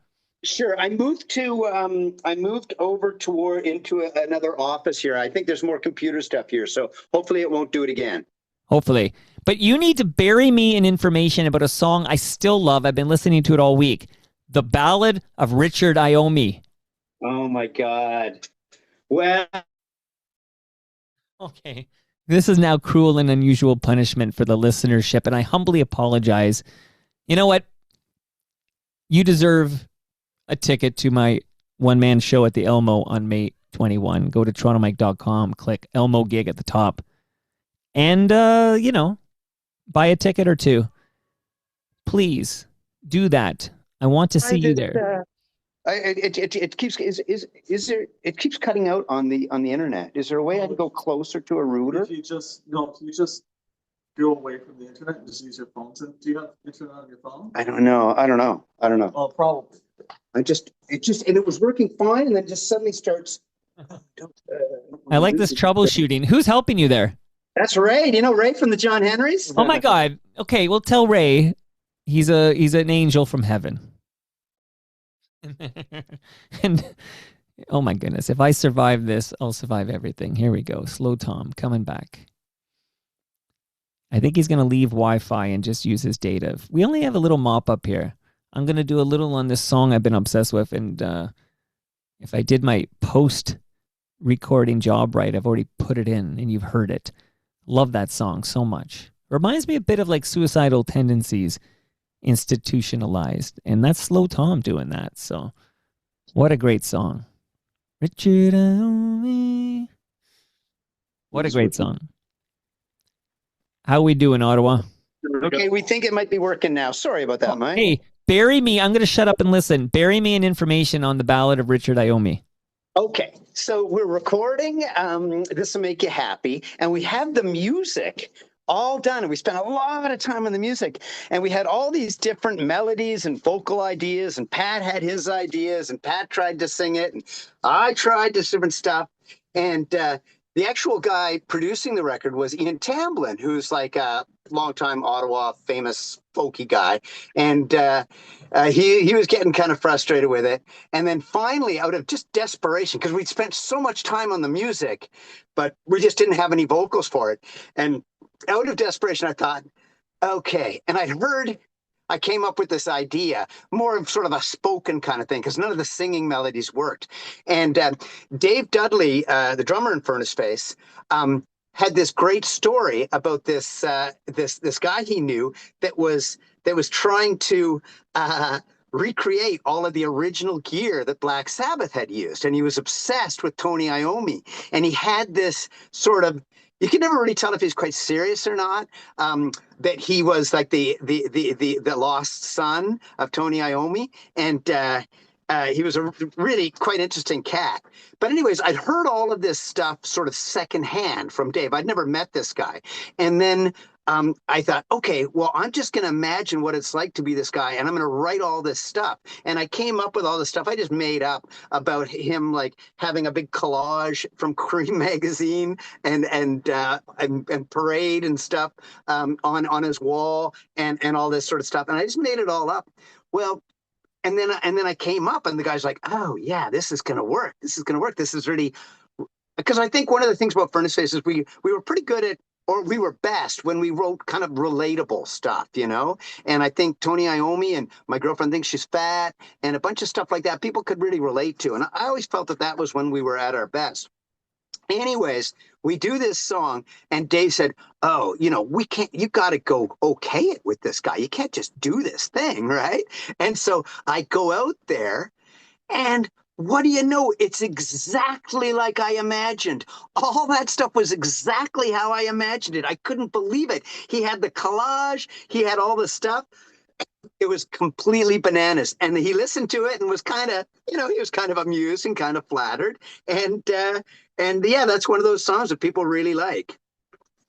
Sure. I moved over into another office here. I think there's more computer stuff here, so hopefully it won't do it again. Hopefully. But you need to bury me in information about a song I still love. I've been listening to it all week. The Ballad of Richard Iommi. Oh, my God. Well... Okay. This is now cruel and unusual punishment for the listenership, and I humbly apologize. You know what? You deserve a ticket to my one-man show at the Elmo on May 21. Go to torontomike.com, click Elmo gig at the top, and, you know, buy a ticket or two. Please do that. I want to see you there. It keeps cutting out on the internet. Is there a way I can go closer to a router? If you just go away from the internet and just use your phone. Do you have internet on your phone? I don't know. Oh, probably. It was working fine, and then it just suddenly starts. I like this troubleshooting. Who's helping you there? That's Ray. Do you know Ray from the John Henrys? Oh my God. Okay, well, tell Ray he's an angel from heaven. And Oh my goodness. If I survive this, I'll survive everything. Here we go. Slo Tom coming back. I think he's going to leave Wi-Fi and just use his data. We only have a little mop up here. I'm going to do a little on this song I've been obsessed with. And if I did my post-recording job right, I've already put it in and you've heard it. Love that song so much. Reminds me a bit of like Suicidal Tendencies institutionalized. And that's Slo Tom doing that. So what a great song. Richard Iommi. What a great song. How we doing, Ottawa? Okay, we think it might be working now. Sorry about that, Mike. Hey, bury me. I'm going to shut up and listen. Bury me in information on the Ballad of Richard Iommi. Okay, so we're recording This Will Make You Happy, and we have the music all done, and we spent a lot of time on the music, and we had all these different melodies and vocal ideas, and Pat had his ideas, and Pat tried to sing it, and I tried this different stuff, and the actual guy producing the record was Ian Tamblyn, who's like a longtime Ottawa famous folky guy. And he was getting kind of frustrated with it. And then finally, out of just desperation, because we'd spent so much time on the music, but we just didn't have any vocals for it. And out of desperation, I thought, okay. And I came up with this idea, more of sort of a spoken kind of thing, because none of the singing melodies worked. And Dave Dudley, the drummer in Furnaceface, had this great story about this guy he knew that was trying to recreate all of the original gear that Black Sabbath had used, and he was obsessed with Tony Iommi, and he had this sort of. You can never really tell if he's quite serious or not. That he was like the lost son of Tony Iommi, and he was a really quite interesting cat. But anyways, I'd heard all of this stuff sort of secondhand from Dave. I'd never met this guy, and then I thought, okay, well, I'm just going to imagine what it's like to be this guy, and I'm going to write all this stuff. And I came up with all this stuff I just made up about him, like having a big collage from Cream magazine and Parade and stuff on his wall and all this sort of stuff. And I just made it all up. Well, and then I came up, and the guy's like, oh yeah, this is going to work. This is going to work. This is really, because I think one of the things about Furnaceface is we were pretty good at, or we were best when we wrote kind of relatable stuff, you know? And I think Tony Iommi and My Girlfriend Thinks She's Fat and a bunch of stuff like that people could really relate to. And I always felt that was when we were at our best. Anyways, we do this song, and Dave said, oh, you got to go okay it with this guy. You can't just do this thing, right? And so I go out there, and what do you know? It's exactly like I imagined. All that stuff was exactly how I imagined it. I couldn't believe it. He had the collage. He had all the stuff. It was completely bananas. And he listened to it and was kind of, he was kind of amused and kind of flattered. And yeah, that's one of those songs that people really like.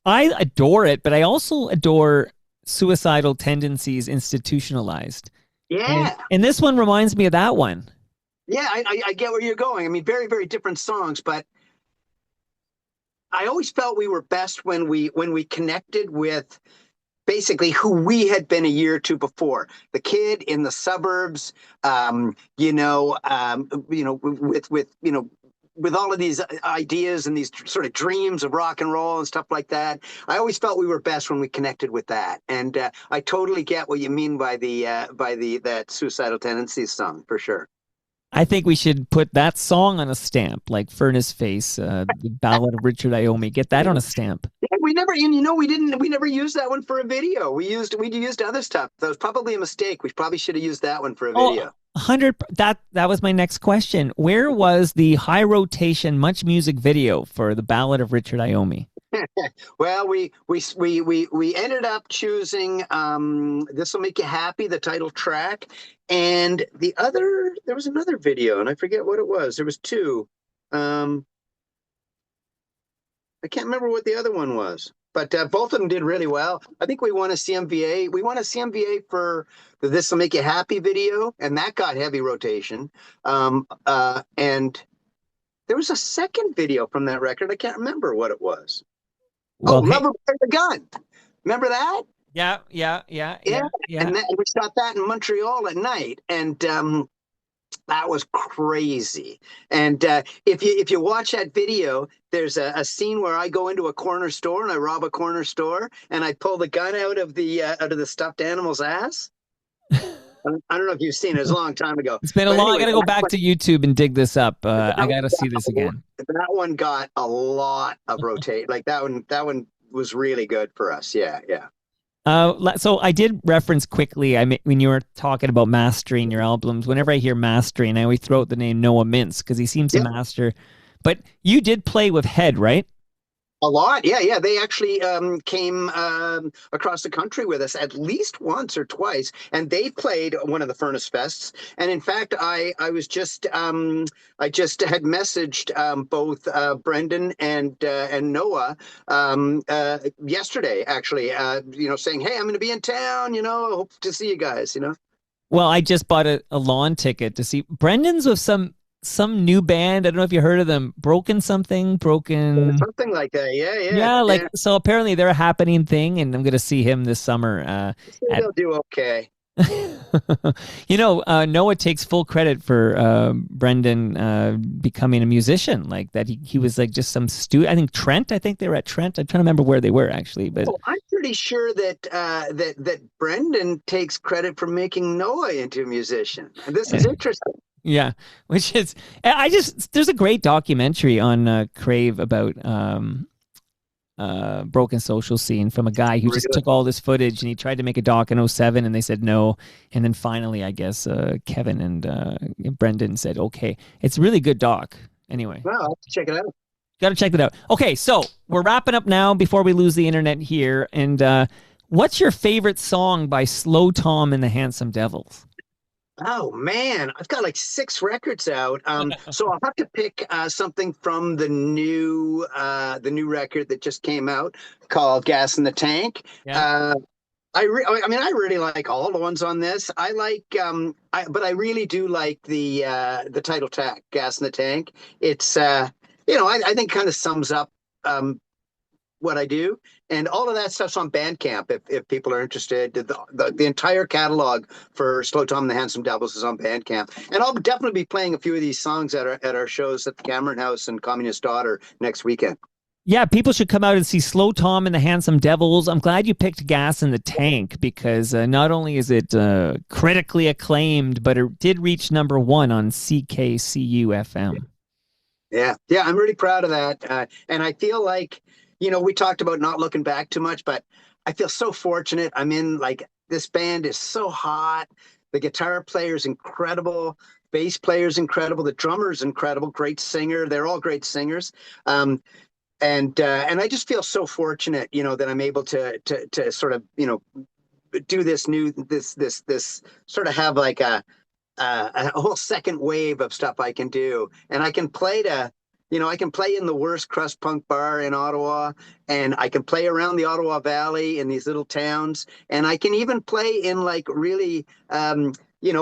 I adore it, but I also adore Suicidal Tendencies Institutionalized. Yeah. And this one reminds me of that one. Yeah, I get where you're going. I mean, very, very different songs, but I always felt we were best when we connected with basically who we had been a year or two before. The kid in the suburbs, with all of these ideas and these sort of dreams of rock and roll and stuff like that. I always felt we were best when we connected with that. And I totally get what you mean by that Suicidal Tendencies song, for sure. I think we should put that song on a stamp, like Furnaceface, the Ballad of Richard Iommi. Get that on a stamp. Yeah, we never used that one for a video. We used other stuff. That was probably a mistake. We probably should have used that one for a video. 100. That was my next question. Where was the high rotation Much Music video for the Ballad of Richard Iommi? Well, we ended up choosing This Will Make You Happy, the title track, and there was another video, and I forget what it was. There was two. I can't remember what the other one was, but both of them did really well. I think we won a CMVA. We won a CMVA for the This Will Make You Happy video, and that got heavy rotation. And there was a second video from that record. I can't remember what it was. Well, Lover by the Gun. Remember that? Yeah. And we shot that in Montreal at night. And That was crazy. And if you watch that video, there's a scene where I go into a corner store and I rob a corner store and I pull the gun out of the stuffed animal's ass. I don't know if you've seen it. It's a long time ago. It's been a But long. anyway, I gotta go back to YouTube and dig this up. I gotta see this again. that one got a lot of rotate. Like that one was really good for us. Yeah, yeah. So I did reference quickly. I mean, when you were talking about mastering your albums, whenever I hear mastering, I always throw out the name Noah Mintz because he seems to master. But you did play with Head, right? A lot, yeah, yeah. They actually came across the country with us at least once or twice, and they played one of the Furnace Fests. And in fact, I just had messaged both Brendan and Noah yesterday, actually, saying, "Hey, I'm going to be in town. I hope to see you guys." Well, I just bought a lawn ticket to see Brendan's with some new band. I don't know if you heard of them. Broken something like that. Yeah. So apparently they're a happening thing, and I'm gonna see him this summer. They'll do okay. Noah takes full credit for Brendan becoming a musician. Like that, he was like just some I think Trent. I think they were at Trent. I'm trying to remember where they were actually, but I'm pretty sure that Brendan takes credit for making Noah into a musician. And this is interesting. Yeah, which is there's a great documentary on Crave about Broken Social Scene from a guy who just took all this footage and he tried to make a doc in 07 and they said no, and then finally I guess Kevin and Brendan said okay. It's a really good doc. Anyway, well, I'll have to check it out. Got to check that out. Okay, so we're wrapping up now before we lose the internet here. And what's your favorite song by Slo Tom and the Handsome Devils? Oh man, I've got like 6 records out. So I'll have to pick something from the new record that just came out called "Gas in the Tank." Yeah. I really like all the ones on this. I like, but I really do like the title track, "Gas in the Tank." It's I think kind of sums up what I do, and all of that stuff's on Bandcamp if people are interested. The entire catalog for Slo Tom and the Handsome Devils is on Bandcamp, and I'll definitely be playing a few of these songs at our shows at the Cameron House and Communist Daughter next weekend. Yeah, people should come out and see Slo Tom and the Handsome Devils. I'm glad you picked Gas in the Tank because not only is it critically acclaimed, but it did reach #1 on CKCU FM. Yeah, I'm really proud of that, and I feel like. We talked about not looking back too much, but I feel so fortunate. I'm in this band is so hot. The guitar player's incredible. Bass player's incredible. The drummer's incredible. Great singer. They're all great singers. And I just feel so fortunate, that I'm able to sort of, do this sort of have like a whole second wave of stuff I can do. And I can play I can play in the worst crust punk bar in Ottawa, and I can play around the Ottawa Valley in these little towns, and I can even play in really,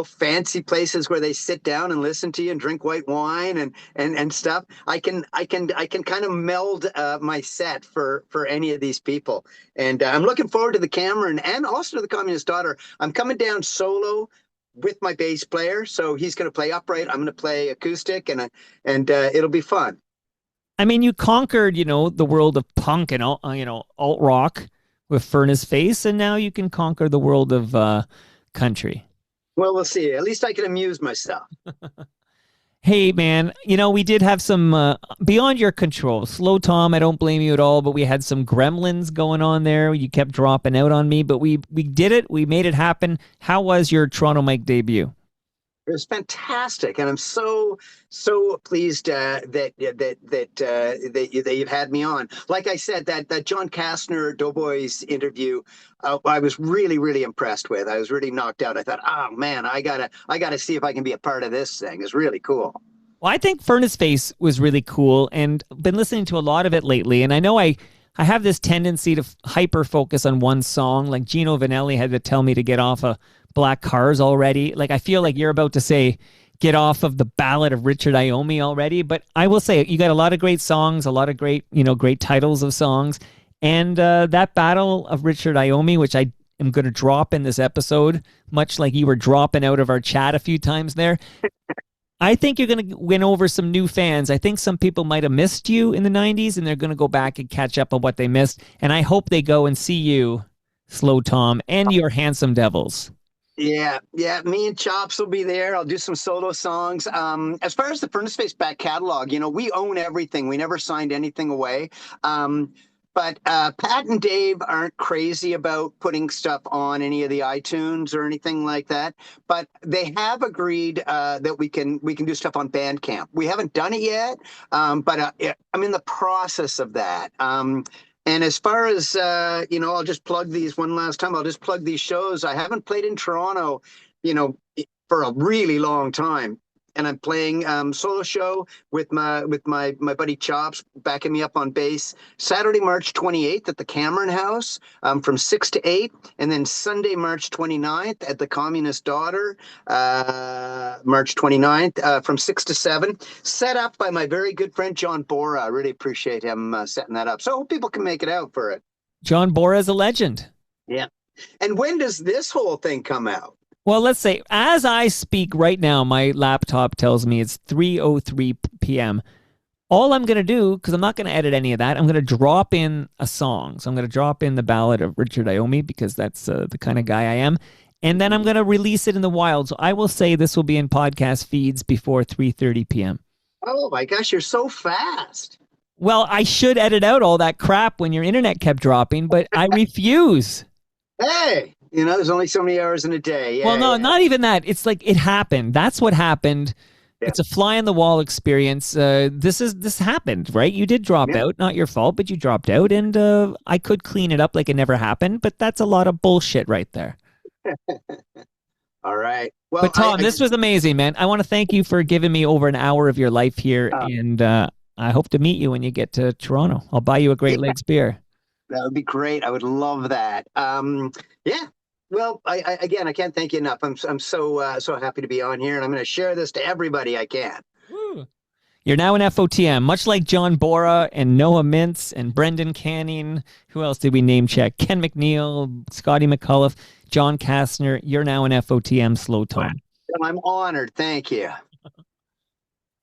fancy places where they sit down and listen to you and drink white wine and stuff. I can kind of meld my set for any of these people, and I'm looking forward to the Cameron and also to the Communist Daughter. I'm coming down solo with my bass player, so he's going to play upright. I'm going to play acoustic, and it'll be fun. I mean, you conquered, the world of punk and alt rock with Furnaceface, and now you can conquer the world of country. Well, we'll see. At least I can amuse myself. Hey, man, we did have some beyond your control. Slo Tom, I don't blame you at all, but we had some gremlins going on there. You kept dropping out on me, but we did it. We made it happen. How was your Toronto Mike debut? It was fantastic, and I'm so pleased that you've had me on. Like I said, that John Kastner Doughboys interview, I was really, really impressed with. I was really knocked out. I thought, oh man, I gotta see if I can be a part of this thing. It's really cool. Well, I think Furnaceface was really cool, and been listening to a lot of it lately. And I know I have this tendency to hyper focus on one song. Like Gino Vanelli had to tell me to get off of Black Cars already. Like I feel like you're about to say get off of the Ballad of Richard Iommi already. But I will say you got a lot of great songs, a lot of great great titles of songs, and that Battle of Richard Iommi, which I am going to drop in this episode, much like you were dropping out of our chat a few times there. I think you're going to win over some new fans. I think some people might have missed you in the 90s, and they're going to go back and catch up on what they missed. And I hope they go and see you, Slo Tom, and your Handsome Devils. Yeah, yeah. Me and Chops will be there. I'll do some solo songs. As far as the Furnaceface back catalog, we own everything. We never signed anything away. But Pat and Dave aren't crazy about putting stuff on any of the iTunes or anything like that. But they have agreed that we can do stuff on Bandcamp. We haven't done it yet, but I'm in the process of that. And as far as, I'll just plug these one last time. I'll just plug these shows. I haven't played in Toronto, for a really long time. And I'm playing solo show with my buddy Chops backing me up on bass. Saturday, March 28th at the Cameron House from 6 to 8. And then Sunday, March 29th at the Communist Daughter, March 29th from 6 to 7. Set up by my very good friend John Bora. I really appreciate him setting that up. So I hope people can make it out for it. John Bora is a legend. Yeah. And when does this whole thing come out? Well, let's say, as I speak right now, my laptop tells me it's 3:03 p.m. All I'm going to do, because I'm not going to edit any of that, I'm going to drop in a song. So I'm going to drop in the ballad of Richard Iommi, because that's the kind of guy I am. And then I'm going to release it in the wild. So I will say this will be in podcast feeds before 3:30 p.m. Oh my gosh, you're so fast. Well, I should edit out all that crap when your internet kept dropping, but I refuse. Hey, there's only so many hours in a day. Yeah, well, no, not even that. It's like it happened. That's what happened. Yeah. It's a fly on the wall experience. This happened, right? You did drop out. Not your fault, but you dropped out, and I could clean it up like it never happened, but that's a lot of bullshit right there. All right. Well, but Tom, this was amazing, man. I want to thank you for giving me over an hour of your life here, and I hope to meet you when you get to Toronto. I'll buy you a Great Lakes beer. That would be great. I would love that. Yeah. Well, I can't thank you enough. I'm so happy to be on here, and I'm going to share this to everybody I can. Woo. You're now an FOTM, much like John Bora and Noah Mintz and Brendan Canning. Who else did we name check? Ken McNeil, Scotty McCullough, John Kastner. You're now an FOTM, Slo Tom. I'm honored. Thank you.